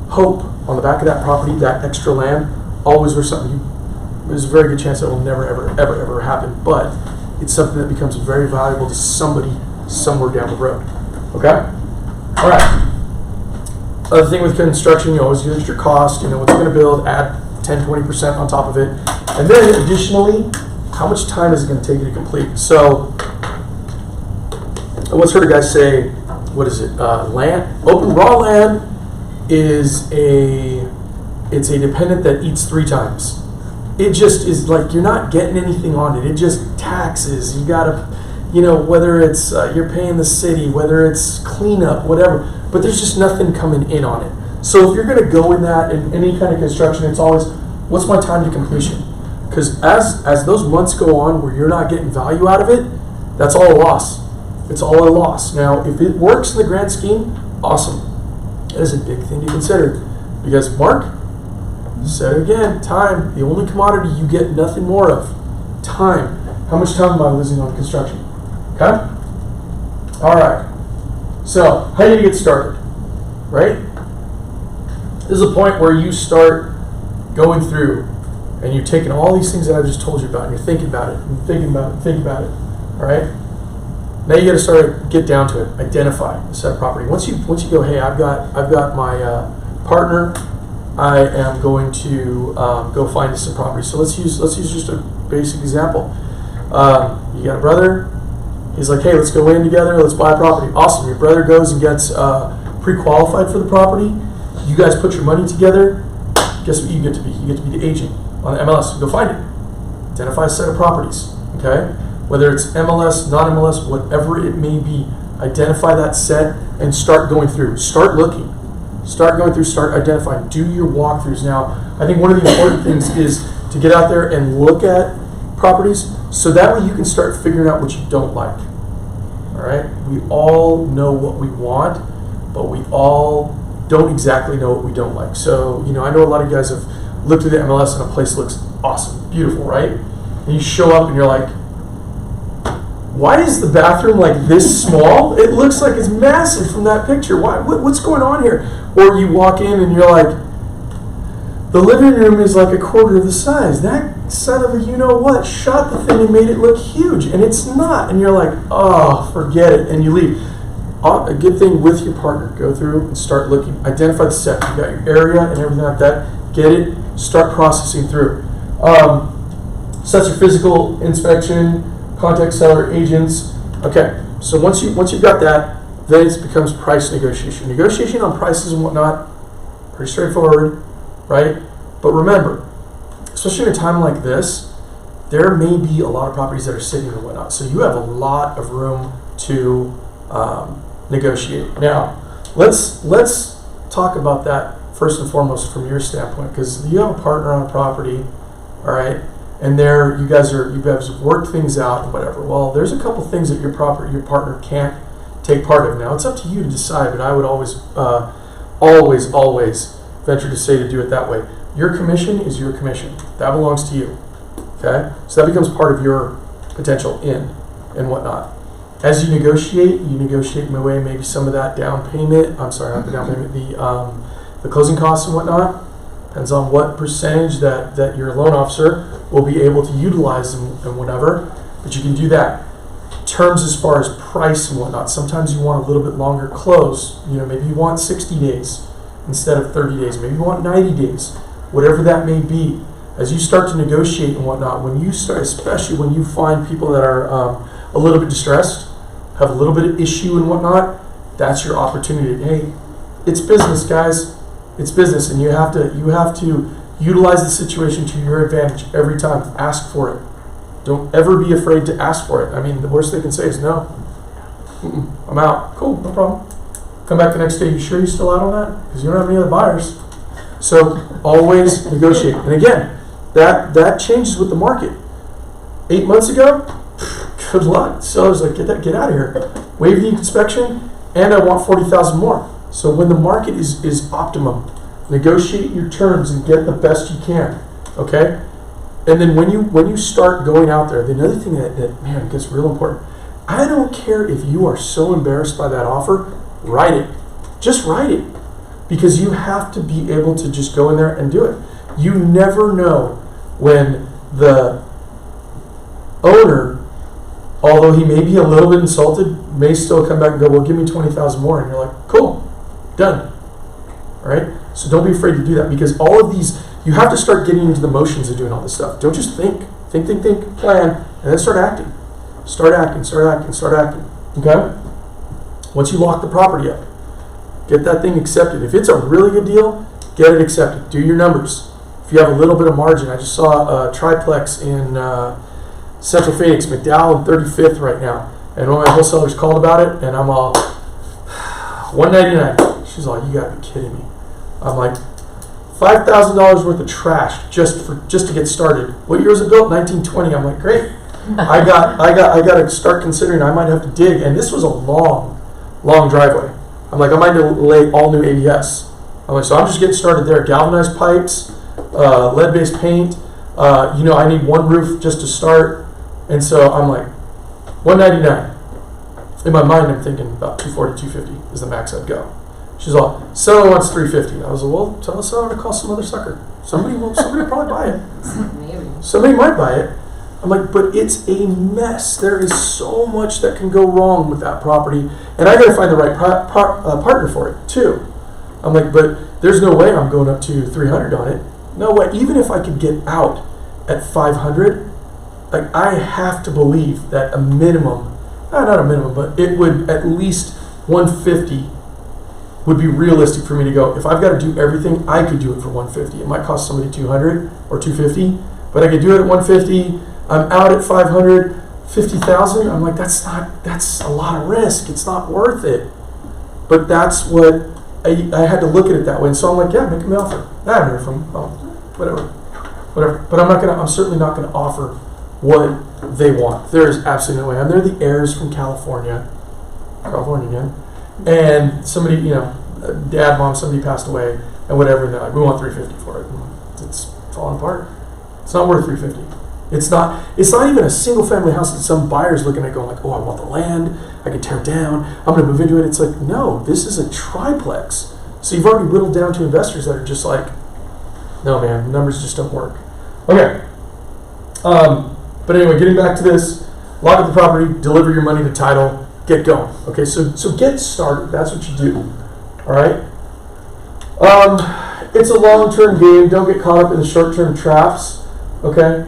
Hope on the back of that property, that extra land, always was something. There's a very good chance that will never, ever happen, but it's something that becomes very valuable to somebody somewhere down the road. Okay? All right. Other thing with construction, you always use your cost. You know what's going to build, add 10-20% on top of it. And then additionally, how much time is it going to take you to complete? So, I once heard a guy say, what is it? Open raw land is a dependent that eats 3 times. It just is like you're not getting anything on it. It just taxes. You gotta, whether it's you're paying the city, whether it's cleanup, whatever. But there's just nothing coming in on it. So if you're gonna go in that in any kind of construction, it's always, what's my time to completion? Because as those months go on where you're not getting value out of it, that's all a loss. It's all a loss. Now, if it works in the grand scheme, awesome. That is a big thing to consider. Because Mark said it again, time, the only commodity you get nothing more of. Time. How much time am I losing on construction? Okay? All right. So, how do you get started? Right? This is a point where you start going through and you're taking all these things that I've just told you about and you're thinking about it and thinking about it and thinking about it. All right? Now you got to start get down to it. Identify the set of property. Once you go, hey, I've got my partner. I am going to go find some property. So let's use just a basic example. You got a brother. He's like, hey, let's go in together. Let's buy a property. Awesome. Your brother goes and gets pre-qualified for the property. You guys put your money together. Guess what you get to be? You get to be the agent on the MLS. Go find it. Identify a set of properties. Okay, whether it's MLS, non-MLS, whatever it may be. Identify that set and start going through. Start looking. Start going through. Start identifying. Do your walkthroughs. Now, I think one of the important things is to get out there and look at properties, so that way you can start figuring out what you don't like. All right? We all know what we want, but we all don't exactly know what we don't like. So, I know a lot of you guys have looked through the MLS and a place looks awesome, beautiful, right? And you show up and you're like, why is the bathroom like this small? It looks like it's massive from that picture. What's going on here? Or you walk in and you're like, the living room is like a quarter of the size. That son of a you-know-what shot the thing and made it look huge, and it's not. And you're like, oh, forget it, and you leave. A good thing with your partner, go through and start looking. Identify the set. You got your area and everything like that. Get it. Start processing through. Sets your physical inspection. Contact seller, agents. Okay, so once you've got that, then it becomes price negotiation. Negotiation on prices and whatnot, pretty straightforward, right? But remember, especially in a time like this, there may be a lot of properties that are sitting and whatnot. So you have a lot of room to negotiate. Now, let's talk about that first and foremost from your standpoint, because you have a partner on a property, all right? And you guys have worked things out and whatever. Well, there's a couple things that your partner can't take part of. Now, it's up to you to decide, but I would always venture to say to do it that way. Your commission is your commission. That belongs to you. Okay? So that becomes part of your potential in and whatnot. As you negotiate away maybe some of that down payment. I'm sorry, not the down payment, the closing costs and whatnot. Depends on what percentage that your loan officer will be able to utilize and whatever, but you can do that. Terms as far as price and whatnot. Sometimes you want a little bit longer close. Maybe you want 60 days instead of 30 days. Maybe you want 90 days. Whatever that may be. As you start to negotiate and whatnot, especially when you find people that are a little bit distressed, have a little bit of issue and whatnot, that's your opportunity. Hey, it's business, guys. It's business, and you have to utilize the situation to your advantage every time. Ask for it. Don't ever be afraid to ask for it. I mean, the worst they can say is no. I'm out. Cool, no problem. Come back the next day. You sure you're still out on that? Because you don't have any other buyers. So always negotiate. And again, that changes with the market. 8 months ago, good luck. Sellers like, get out of here. Waive the inspection, and I want 40,000 more. So when the market is optimum, negotiate your terms and get the best you can, okay? And then when you start going out there, the other thing that man gets real important, I don't care if you are so embarrassed by that offer, write it. Just write it. Because you have to be able to just go in there and do it. You never know when the owner, although he may be a little bit insulted, may still come back and go, well, give me 20,000 more. And you're like, cool. Done. All right? So don't be afraid to do that, because all of these, you have to start getting into the motions of doing all this stuff. Don't just think, plan, and then start acting. Start acting. Okay? Once you lock the property up, get that thing accepted. If it's a really good deal, get it accepted. Do your numbers. If you have a little bit of margin, I just saw a triplex in Central Phoenix, McDowell and 35th right now. And one of my wholesalers called about it, and I'm all, $199. She's like, you gotta be kidding me. I'm like, $5,000 worth of trash just to get started. What year was it built? 1920. I'm like, great. I got to start considering I might have to dig. And this was a long driveway. I'm like, I might lay all new ABS. I'm like, so I'm just getting started there. Galvanized pipes, lead-based paint. I need one roof just to start. And so I'm like, $199. In my mind, I'm thinking about $240, $250 is the max I'd go. She's all, seller wants $350. I was like, well, tell the seller to call some other sucker. Somebody will probably buy it. Maybe. Somebody might buy it. I'm like, but it's a mess. There is so much that can go wrong with that property, and I got to find the right partner for it too. I'm like, but there's no way I'm going up to 300 on it. No way. Even if I could get out at 500, like I have to believe that a minimum, not a minimum, but it would at least 150 would be realistic for me to go. If I've got to do everything, I could do it for 150. It might cost somebody 200 or 250, but I could do it at 150. I'm out at 500, 50,000. I'm like, that's a lot of risk. It's not worth it. But that's what I had to look at it that way. And so I'm like, yeah, make them an offer. I haven't heard from them. Oh, whatever. But I'm certainly not gonna offer what they want. There is absolutely no way. And they're the heirs from California again. And somebody, dad, mom, somebody passed away and whatever, and they're like, we want 350 for it. It's falling apart. It's not worth 350. It's not even a single family house that some buyer's looking at going like, oh, I want the land, I can tear it down, I'm gonna move into it. It's like, no, this is a triplex. So you've already whittled down to investors that are just like, no man, the numbers just don't work. Okay. But anyway, getting back to this, lock up the property, deliver your money to title, get going. Okay, so get started. That's what you do. All right. It's a long-term game. Don't get caught up in the short-term traps. Okay.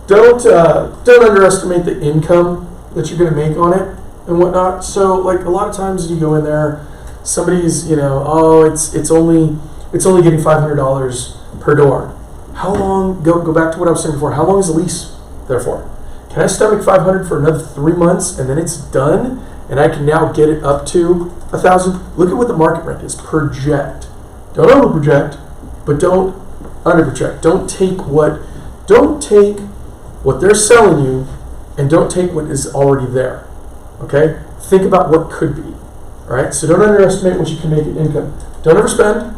Don't underestimate the income that you're going to make on it and whatnot. So like a lot of times you go in there, somebody's it's only getting $500 per door. How long? Go back to what I was saying before. How long is the lease there for? Can I stomach $500 for another 3 months and then it's done and I can now get it up to $1,000? Look at what the market rent is. Project. Don't overproject, but don't underproject. Don't take what they're selling you and don't take what is already there. Okay? Think about what could be. All right? So don't underestimate what you can make in income. Don't overspend.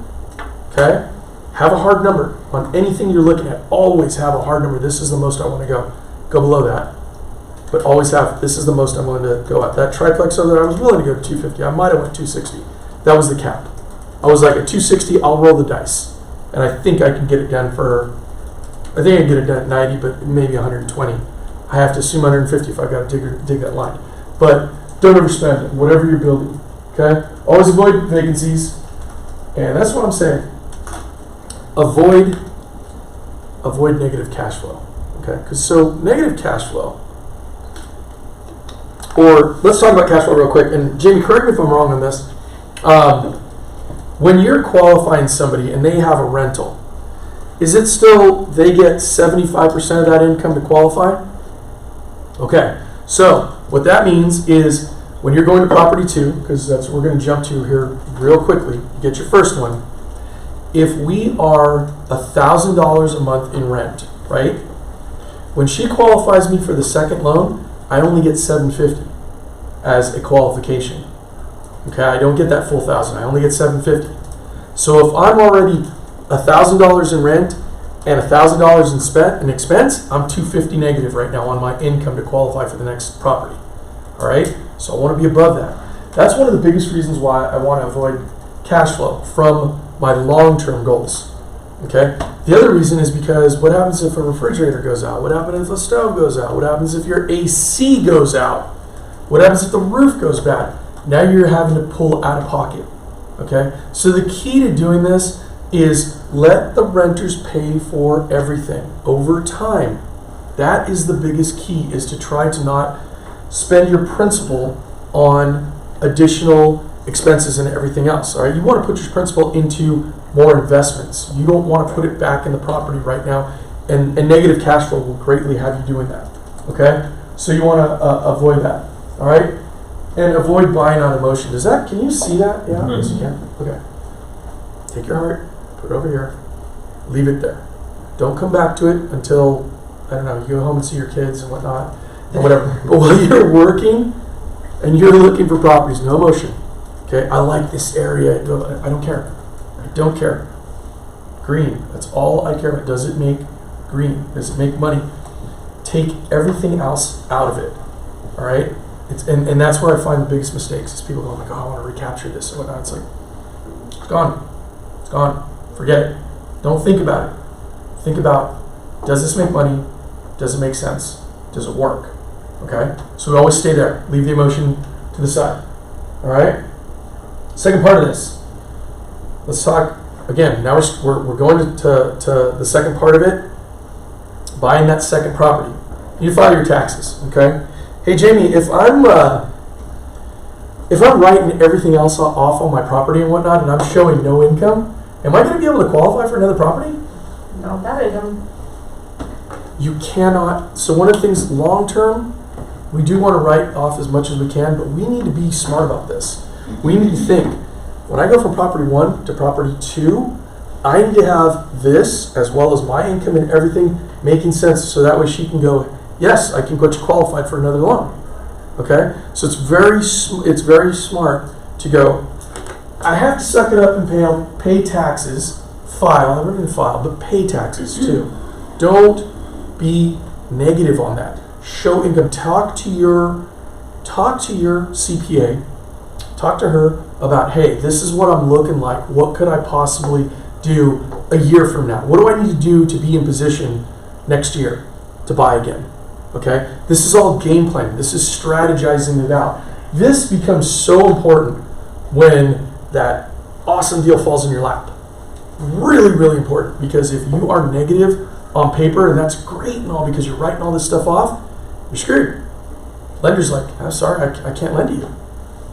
Okay? Have a hard number on anything you're looking at. Always have a hard number. This is the most I want to go. Go below that. But always have, this is the most I'm willing to go at. That triplex over there, I was willing to go to 250. I might have went 260. That was the cap. I was like, at 260, I'll roll the dice. And I think I can get it done I think I can get it done at 90, but maybe 120. I have to assume 150 if I've got to dig that line. But don't overspend whatever you're building. Okay? Always avoid vacancies. And that's what I'm saying. Avoid negative cash flow. Okay? Because so negative cash flow, or let's talk about cash flow real quick. And Jamie, correct me if I'm wrong on this. When you're qualifying somebody and they have a rental, is it still they get 75% of that income to qualify? Okay. So what that means is when you're going to property 2, because that's what we're going to jump to here real quickly, you get your first one. If we are $1,000 a month in rent, right? When she qualifies me for the second loan, I only get $750 as a qualification. Okay, I don't get that full $1,000. I only get $750. So if I'm already $1,000 in rent and $1,000 in expense, I'm $250 negative right now on my income to qualify for the next property. All right, so I want to be above that. That's one of the biggest reasons why I want to avoid cash flow from my long-term goals. Okay. The other reason is because what happens if a refrigerator goes out? What happens if a stove goes out? What happens if your AC goes out? What happens if the roof goes bad? Now you're having to pull out of pocket. Okay. So the key to doing this is let the renters pay for everything over time. That is the biggest key, is to try to not spend your principal on additional expenses and everything else. All right, you want to put your principal into more investments. You don't want to put it back in the property right now, and negative cash flow will greatly have you doing that. Okay, so you want to avoid that. All right, and avoid buying on emotion. Can you see that? Yeah, yes you can. Okay, take your heart, put it over here, leave it there. Don't come back to it until, I don't know, you go home and see your kids and whatnot, and whatever. But while you're working and you're looking for properties, no emotion. Okay, I like this area. I don't care. I don't care. Green. That's all I care about. Does it make green? Does it make money? Take everything else out of it. All right. And that's where I find the biggest mistakes. Is people going like, "Oh, I want to recapture this or whatnot." It's like, it's gone. It's gone. Forget it. Don't think about it. Think about, does this make money? Does it make sense? Does it work? Okay. So we always stay there. Leave the emotion to the side. All right. Second part of this, let's talk again, now we're going to the second part of it, buying that second property. You file your taxes, okay? Hey Jamie, if I'm writing everything else off on my property and whatnot, and I'm showing no income, am I going to be able to qualify for another property? Not that income. You cannot. So one of the things long term, we do want to write off as much as we can, but we need to be smart about this. We need to think, when I go from property 1 to property 2, I need to have this as well as my income and everything making sense, so that way she can go, yes, I can get you qualified for another loan. Okay? So it's very smart to go, I have to suck it up and pay taxes, file, never even file, but pay taxes too. Don't be negative on that. Show income. Talk to your CPA. Talk to her about, hey, this is what I'm looking like. What could I possibly do a year from now? What do I need to do to be in position next year to buy again? Okay? This is all game planning. This is strategizing it out. This becomes so important when that awesome deal falls in your lap. Really, really important, because if you are negative on paper, and that's great and all because you're writing all this stuff off, you're screwed. Lender's like, I'm sorry, I can't lend to you.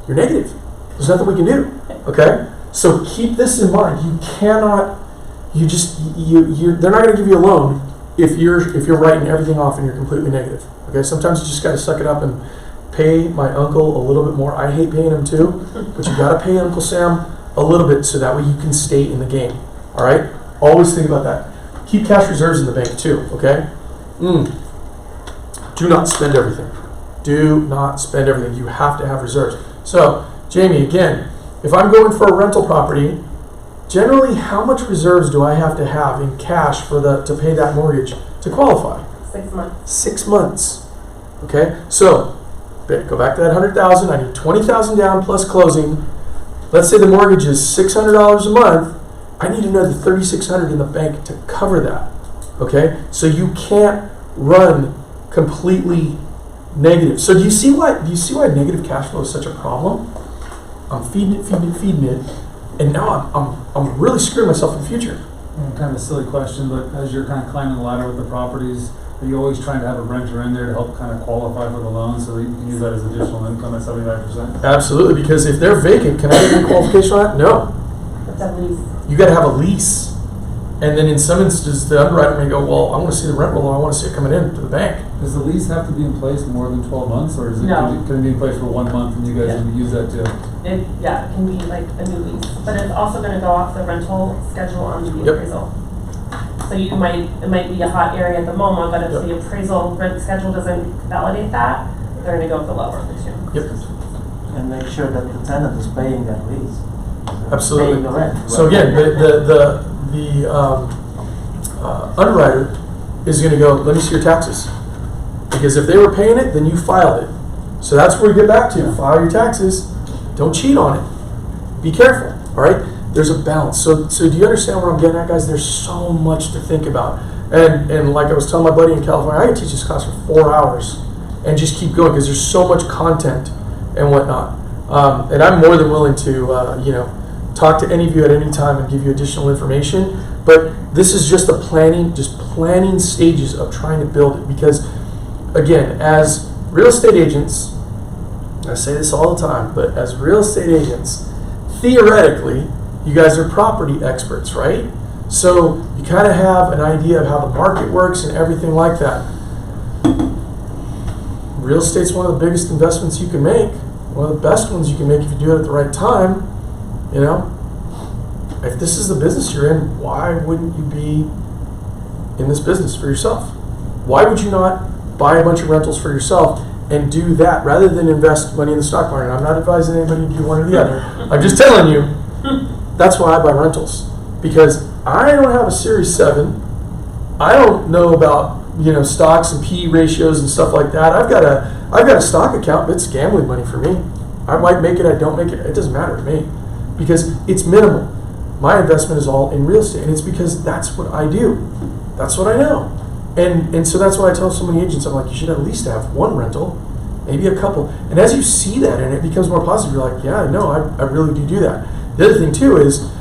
You're negative. There's nothing we can do. Okay? So keep this in mind. You cannot, they're not going to give you a loan if you're writing everything off and you're completely negative. Okay? Sometimes you just got to suck it up and pay my uncle a little bit more. I hate paying him too, but you got to pay Uncle Sam a little bit so that way you can stay in the game. All right? Always think about that. Keep cash reserves in the bank too. Okay? Do not spend everything. Do not spend everything. You have to have reserves. So, Jamie, again, if I'm going for a rental property, generally how much reserves do I have to have in cash to pay that mortgage to qualify? 6 months. 6 months. Okay? So, go back to that $100,000. I need $20,000 down plus closing. Let's say the mortgage is $600 a month. I need another $3,600 in the bank to cover that. Okay? So you can't run completely negative. So do you see why negative cash flow is such a problem? I'm feeding it, and now I'm really screwing myself in the future. Kind of a silly question, but as you're kind of climbing the ladder with the properties, are you always trying to have a renter in there to help kind of qualify for the loan so that you can use that as additional income at 75%? Absolutely, because if they're vacant, can I get any qualification on that? No. It's at least. You got to have a lease. And then in some instances, the underwriter may go, well, I want to see the rent roll, I want to see it coming in to the bank. Does the lease have to be in place more than 12 months, or is it, No. can it be in place for 1 month and you guys Yeah. can use that too? It can be like a new lease, but it's also going to go off the rental schedule on the Yep. appraisal. So it might be a hot area at the moment, but if Yep. the appraisal rent schedule doesn't validate that, they're going to go with the lower of the two. Yep. And make sure that the tenant is paying that lease. Absolutely. Paying the rent. So again, the underwriter is going to go, let me see your taxes. Because if they were paying it, then you filed it. So that's where we get back to. File your taxes. Don't cheat on it. Be careful. All right? There's a balance. So do you understand where I'm getting at, guys? There's so much to think about. And like I was telling my buddy in California, I could teach this class for 4 hours and just keep going because there's so much content and whatnot. And I'm more than willing to, talk to any of you at any time and give you additional information. But this is just the planning stages of trying to build it. Because, again, as real estate agents, I say this all the time, but as real estate agents, theoretically, you guys are property experts, right? So you kind of have an idea of how the market works and everything like that. Real estate's one of the biggest investments you can make. One of the best ones you can make if you do it at the right time. If this is the business you're in, why wouldn't you be in this business for yourself? Why would you not buy a bunch of rentals for yourself and do that rather than invest money in the stock market? And I'm not advising anybody to do one or the other. I'm just telling you, that's why I buy rentals. Because I don't have a Series 7. I don't know about stocks and PE ratios and stuff like that. I've got a stock account, but it's gambling money for me. I might make it, I don't make it. It doesn't matter to me because it's minimal. My investment is all in real estate, and it's because that's what I do. That's what I know. And so that's why I tell so many agents, I'm like, you should at least have one rental, maybe a couple. And as you see that and it becomes more positive, you're like, yeah, no, I really do that. The other thing too is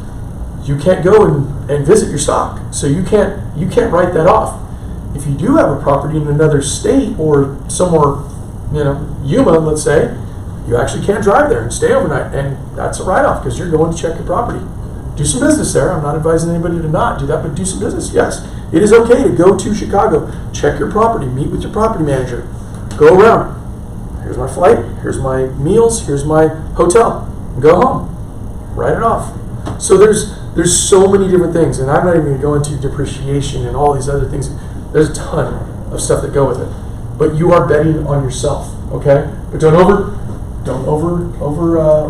you can't go and visit your stock. So you can't write that off. If you do have a property in another state or somewhere, Yuma, let's say, you actually can't drive there and stay overnight, and that's a write-off because you're going to check your property. Do some business there. I'm not advising anybody to not do that, but do some business. Yes, it is okay to go to Chicago, check your property, meet with your property manager, go around. Here's my flight, here's my meals, here's my hotel. Go home. Write it off. So there's so many different things, and I'm not even going to go into depreciation and all these other things. There's a ton of stuff that go with it. But you are betting on yourself, okay? But don't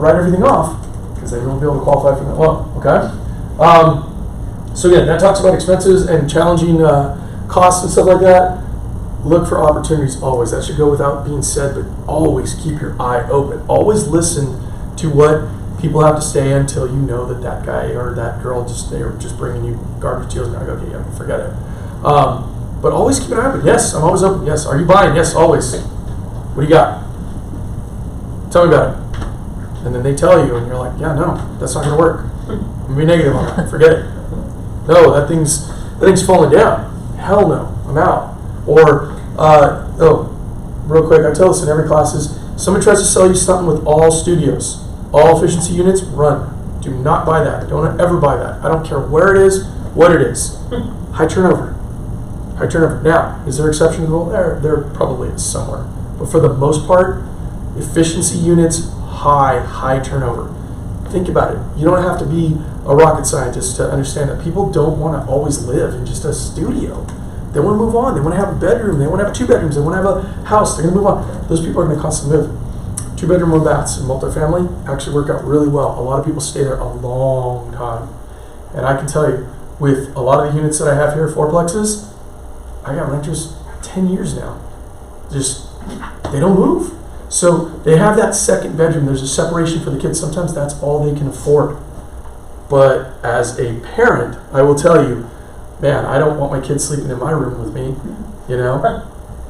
write everything off, because then you won't be able to qualify for that loan, okay? So again, that talks about expenses and challenging costs and stuff like that. Look for opportunities always. That should go without being said, but always keep your eye open. Always listen to what people have to say until you know that guy or that girl they're just bringing you garbage deals. Now go, okay, yeah, forget it. But always keep an eye open. Yes, I'm always open. Yes, are you buying? Yes, always. What do you got? Tell me about it. And then they tell you, and you're like, yeah, no, that's not going to work. I'm going to be negative on that. Forget it. No, that thing's falling down. Hell no, I'm out. Or, real quick, I tell this in every class is, somebody tries to sell you something with all studios, all efficiency units, run. Do not buy that. Don't ever buy that. I don't care where it is, what it is. High turnover. High turnover. Now, is there exception to the rule? There probably is somewhere. But for the most part, efficiency units, high turnover. Think about it. You don't have to be a rocket scientist to understand that people don't want to always live in just a studio. They want to move on. They want to have a bedroom. They want to have 2 bedrooms. They want to have a house. They're going to move on. Those people are going to constantly move. 2-bedroom, 1 baths in multifamily actually work out really well. A lot of people stay there a long time. And I can tell you, with a lot of the units that I have here, 4plexes, I got renters 10 years now. They don't move. So they have that second bedroom. There's a separation for the kids. Sometimes that's all they can afford. But as a parent, I will tell you, man, I don't want my kids sleeping in my room with me.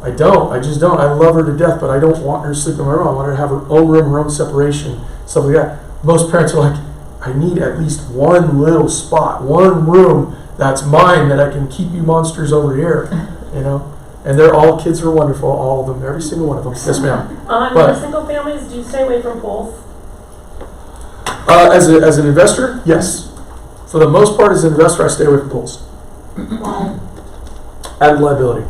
I don't. I just don't. I love her to death, but I don't want her to sleep in my room. I want her to have her own room, her own separation, stuff like that. Most parents are like, I need at least one little spot, one room that's mine that I can keep you monsters over here, And they're all kids are wonderful, all of them, every single one of them. Yes, ma'am. For single families, do you stay away from pools? As an investor, yes. For the most part, as an investor, I stay away from pools. Added liability.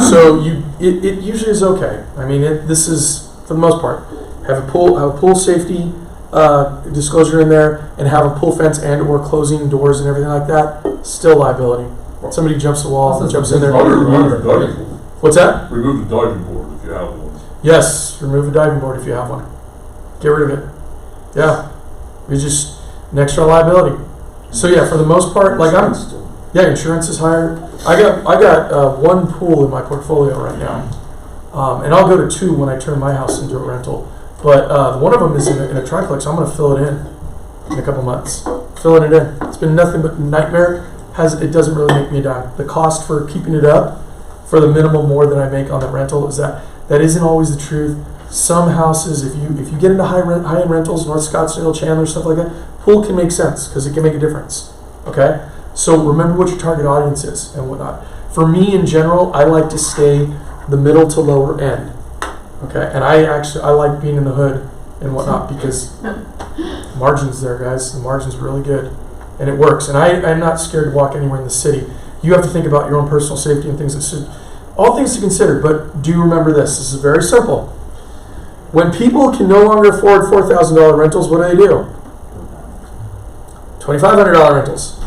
So it usually is okay. I mean, this is for the most part. Have a pool safety disclosure in there, and have a pool fence and or closing doors and everything like that. Still liability. Somebody jumps the wall, jumps in there. Remove the diving board. What's that? Remove the diving board if you have one. Yes, remove a diving board if you have one. Get rid of it. Yeah, it's just an extra liability. So yeah, for the most part, insurance is higher. I got 1 pool in my portfolio right now, and I'll go to 2 when I turn my house into a rental. But one of them is in a triplex. I'm going to fill it in a couple months. Filling it in. It's been nothing but nightmare. It doesn't really make me a dime. The cost for keeping it up, for the minimal more than I make on the rental, is that isn't always the truth. Some houses, if you get into high-end rentals, North Scottsdale, Chandler, stuff like that, pool can make sense because it can make a difference. Okay, so remember what your target audience is and whatnot. For me, in general, I like to stay the middle to lower end. Okay, and I like being in the hood and whatnot because margins there, guys. The margin's really good. And it works. And I'm not scared to walk anywhere in the city. You have to think about your own personal safety and things all things to consider. But do remember this. This is very simple. When people can no longer afford $4,000 rentals, what do? $2,500 rentals.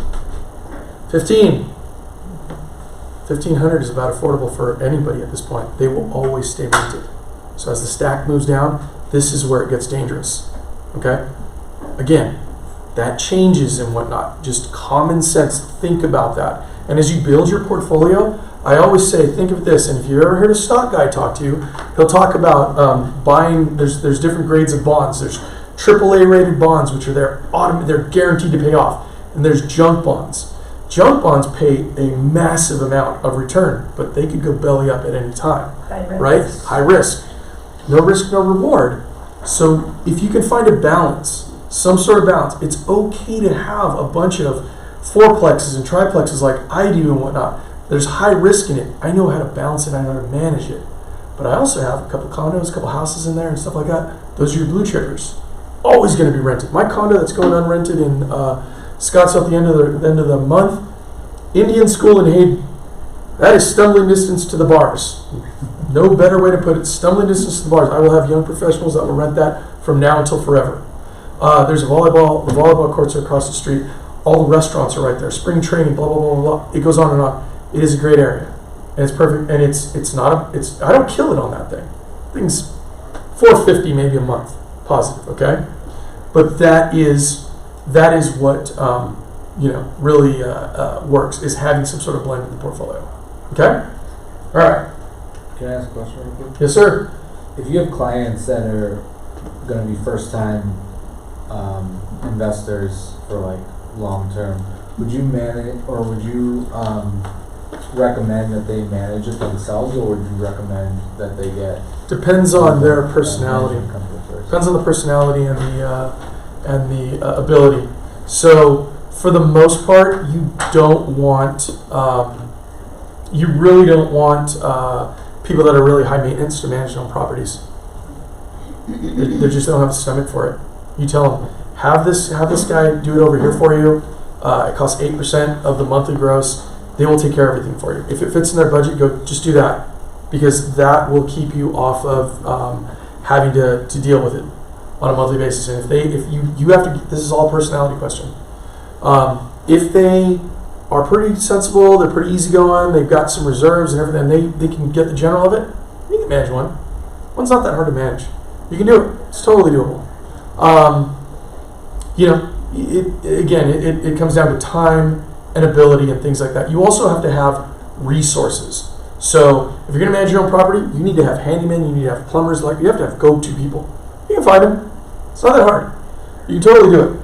$1,500 is about affordable for anybody at this point. They will always stay rented. So as the stack moves down, this is where it gets dangerous. Okay? Again, that changes and whatnot. Just common sense. Think about that. And as you build your portfolio, I always say, think of this. And if you ever heard a stock guy talk to you, he'll talk about buying. There's different grades of bonds. There's AAA rated bonds, which are they're guaranteed to pay off. And there's junk bonds. Junk bonds pay a massive amount of return, but they could go belly up at any time. Right? High risk. No risk, no reward. So if you can find a balance, some sort of balance. It's okay to have a bunch of fourplexes and triplexes like I do and whatnot. There's high risk in it. I know how to balance it. I know how to manage it. But I also have a couple condos, a couple houses in there and stuff like that. Those are your blue chippers. Always going to be rented. My condo that's going unrented in Scottsdale at the end of the month, Indian School in Hayden. That is stumbling distance to the bars. No better way to put it. Stumbling distance to the bars. I will have young professionals that will rent that from now until forever. There's a volleyball. The volleyball courts are across the street. All the restaurants are right there. Spring training. Blah blah blah blah. It goes on and on. It is a great area, and it's perfect. And it's not. I don't kill it on that thing. Thing's $450 maybe a month positive. Okay, but that is what really works, is having some sort of blend in the portfolio. Okay, all right. Can I ask a question real quick? Yes, sir. If you have clients that are gonna be first time investors for like long term, would you manage, or would you recommend that they manage it themselves, or would you recommend that they get? Depends on their personality. management company first? Depends on the personality and the ability. So for the most part, you don't want. You really don't want people that are really high maintenance to manage their own properties. They just don't have the stomach for it. You tell them, have this guy do it over here for you. It costs 8% of the monthly gross. They will take care of everything for you. If it fits in their budget, go just do that, because that will keep you off of having to deal with it on a monthly basis. And if you have to, this is all a personality question. If they are pretty sensible, they're pretty easygoing, they've got some reserves and everything, they can get the general of it, you can manage one. One's not that hard to manage. You can do it. It's totally doable. It comes down to time and ability and things like that. You also have to have resources. So if you're going to manage your own property, you need to have handymen, you need to have plumbers, you have to have go-to people. You can find them. It's not that hard. You can totally do it.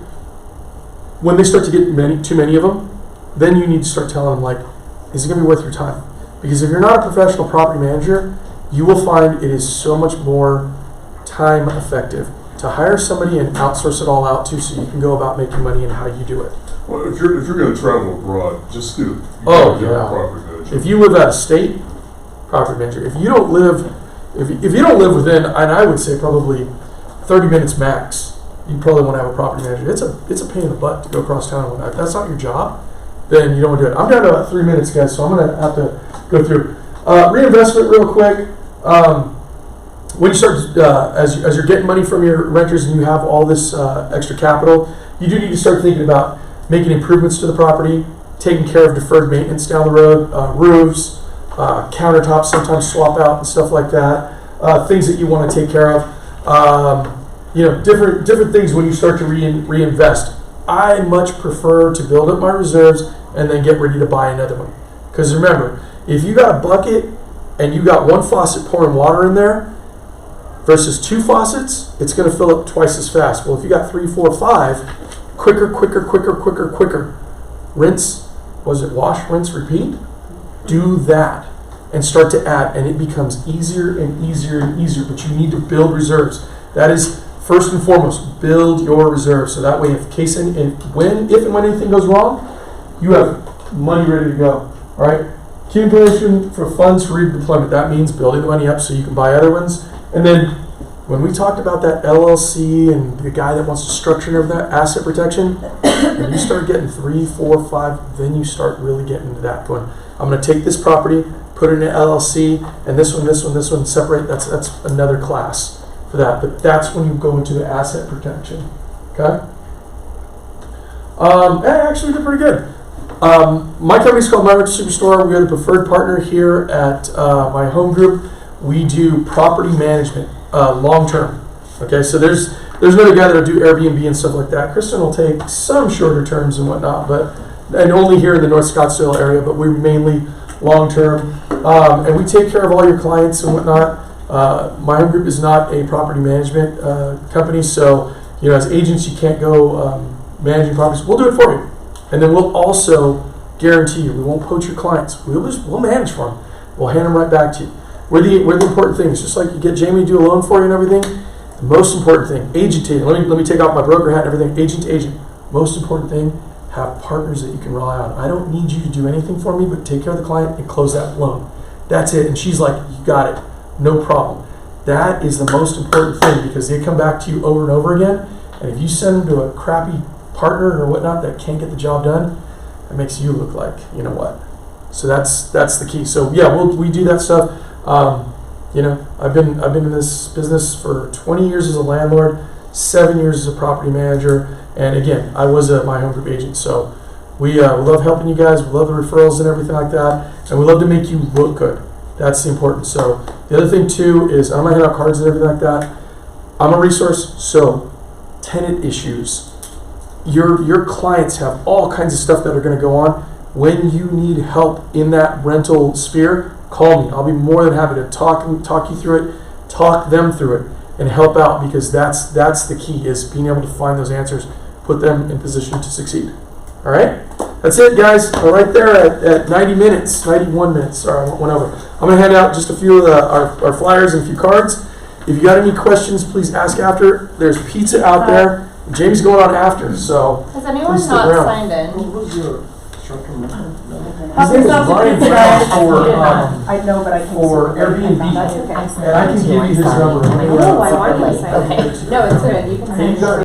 When they start to get too many of them, then you need to start telling them, is it going to be worth your time? Because if you're not a professional property manager, you will find it is so much more time effective to hire somebody and outsource it all out to, so you can go about making money and how you do it. Well, if you're going to travel abroad, just get a Oh, get a yeah. property manager. If you live out of state, property manager. If you don't live within, and I would say probably 30 minutes max, you probably want to have a property manager. It's a pain in the butt to go across town and whatnot. If that's not your job, then you don't want to do it. I'm down to about 3 minutes, guys, so I'm going to have to go through reinvestment real quick. When you start, as you're getting money from your renters and you have all this extra capital, you do need to start thinking about making improvements to the property, taking care of deferred maintenance down the road, roofs, countertops, sometimes swap out and stuff like that, things that you want to take care of. Different things when you start to reinvest. I much prefer to build up my reserves and then get ready to buy another one. Because remember, if you got a bucket and you got one faucet pouring water in there versus two faucets, it's going to fill up twice as fast. Well, if you got 3, 4, 5, quicker. Wash, rinse, repeat? Do that and start to add, and it becomes easier and easier and easier, but you need to build reserves. That is first and foremost, build your reserves, so that way if and when anything goes wrong, you have money ready to go. All right? Accumulation for funds for redeployment. That means building the money up so you can buy other ones. And then when we talked about that LLC and the guy that wants to structure that asset protection, when you start getting 3, 4, 5, then you start really getting into that. Going, I'm going to take this property, put it in an LLC, and this one, separate. That's another class for that. But that's when you go into the asset protection. Okay? Actually, they're pretty good. My company is called My Rental Superstore. We are the preferred partner here at my home group. We do property management, long term. Okay, so there's another guy that'll do Airbnb and stuff like that. Kristen will take some shorter terms and whatnot, and only here in the North Scottsdale area. But we're mainly long term, and we take care of all your clients and whatnot. My home group is not a property management company, so as agents you can't go managing properties. We'll do it for you. And then we'll also guarantee you, we won't poach your clients. We'll manage for them. We'll hand them right back to you. We're the important things. Just like you get Jamie to do a loan for you and everything, The most important thing, agent to agent. Let me take off my broker hat and everything. Agent to agent. Most important thing, have partners that you can rely on. I don't need you to do anything for me, but take care of the client and close that loan. That's it. And she's like, you got it. No problem. That is the most important thing because they come back to you over and over again. And if you send them to a crappy partner or whatnot that can't get the job done, that makes you look like, you know what. So that's the key. So yeah, we do that stuff. You know, I've been in this business for 20 years as a landlord, 7 years as a property manager, and again, I was my home group agent. So we love helping you guys. We love the referrals and everything like that, and we love to make you look good. That's the important. So the other thing too is I'm gonna hand out cards and everything like that. I'm a resource. So tenant issues. Your clients have all kinds of stuff that are going to go on. When you need help in that rental sphere, call me. I'll be more than happy to talk you through it, talk them through it, and help out because that's the key is being able to find those answers, put them in position to succeed. All right? That's it, guys. We're right there at 90 minutes, 91 minutes. Sorry, I went over. I'm going to hand out just a few of our flyers and a few cards. If you got any questions, please ask after. There's pizza out there. James going on after, so Has anyone please stick not around. signed in? Who's your short-term rental? His name is Ryan Brown I know, but I can't. for Airbnb, That's okay. and I can give you his number. Oh, I want to sign. Okay. No, it's good. You can Hey, you sign. got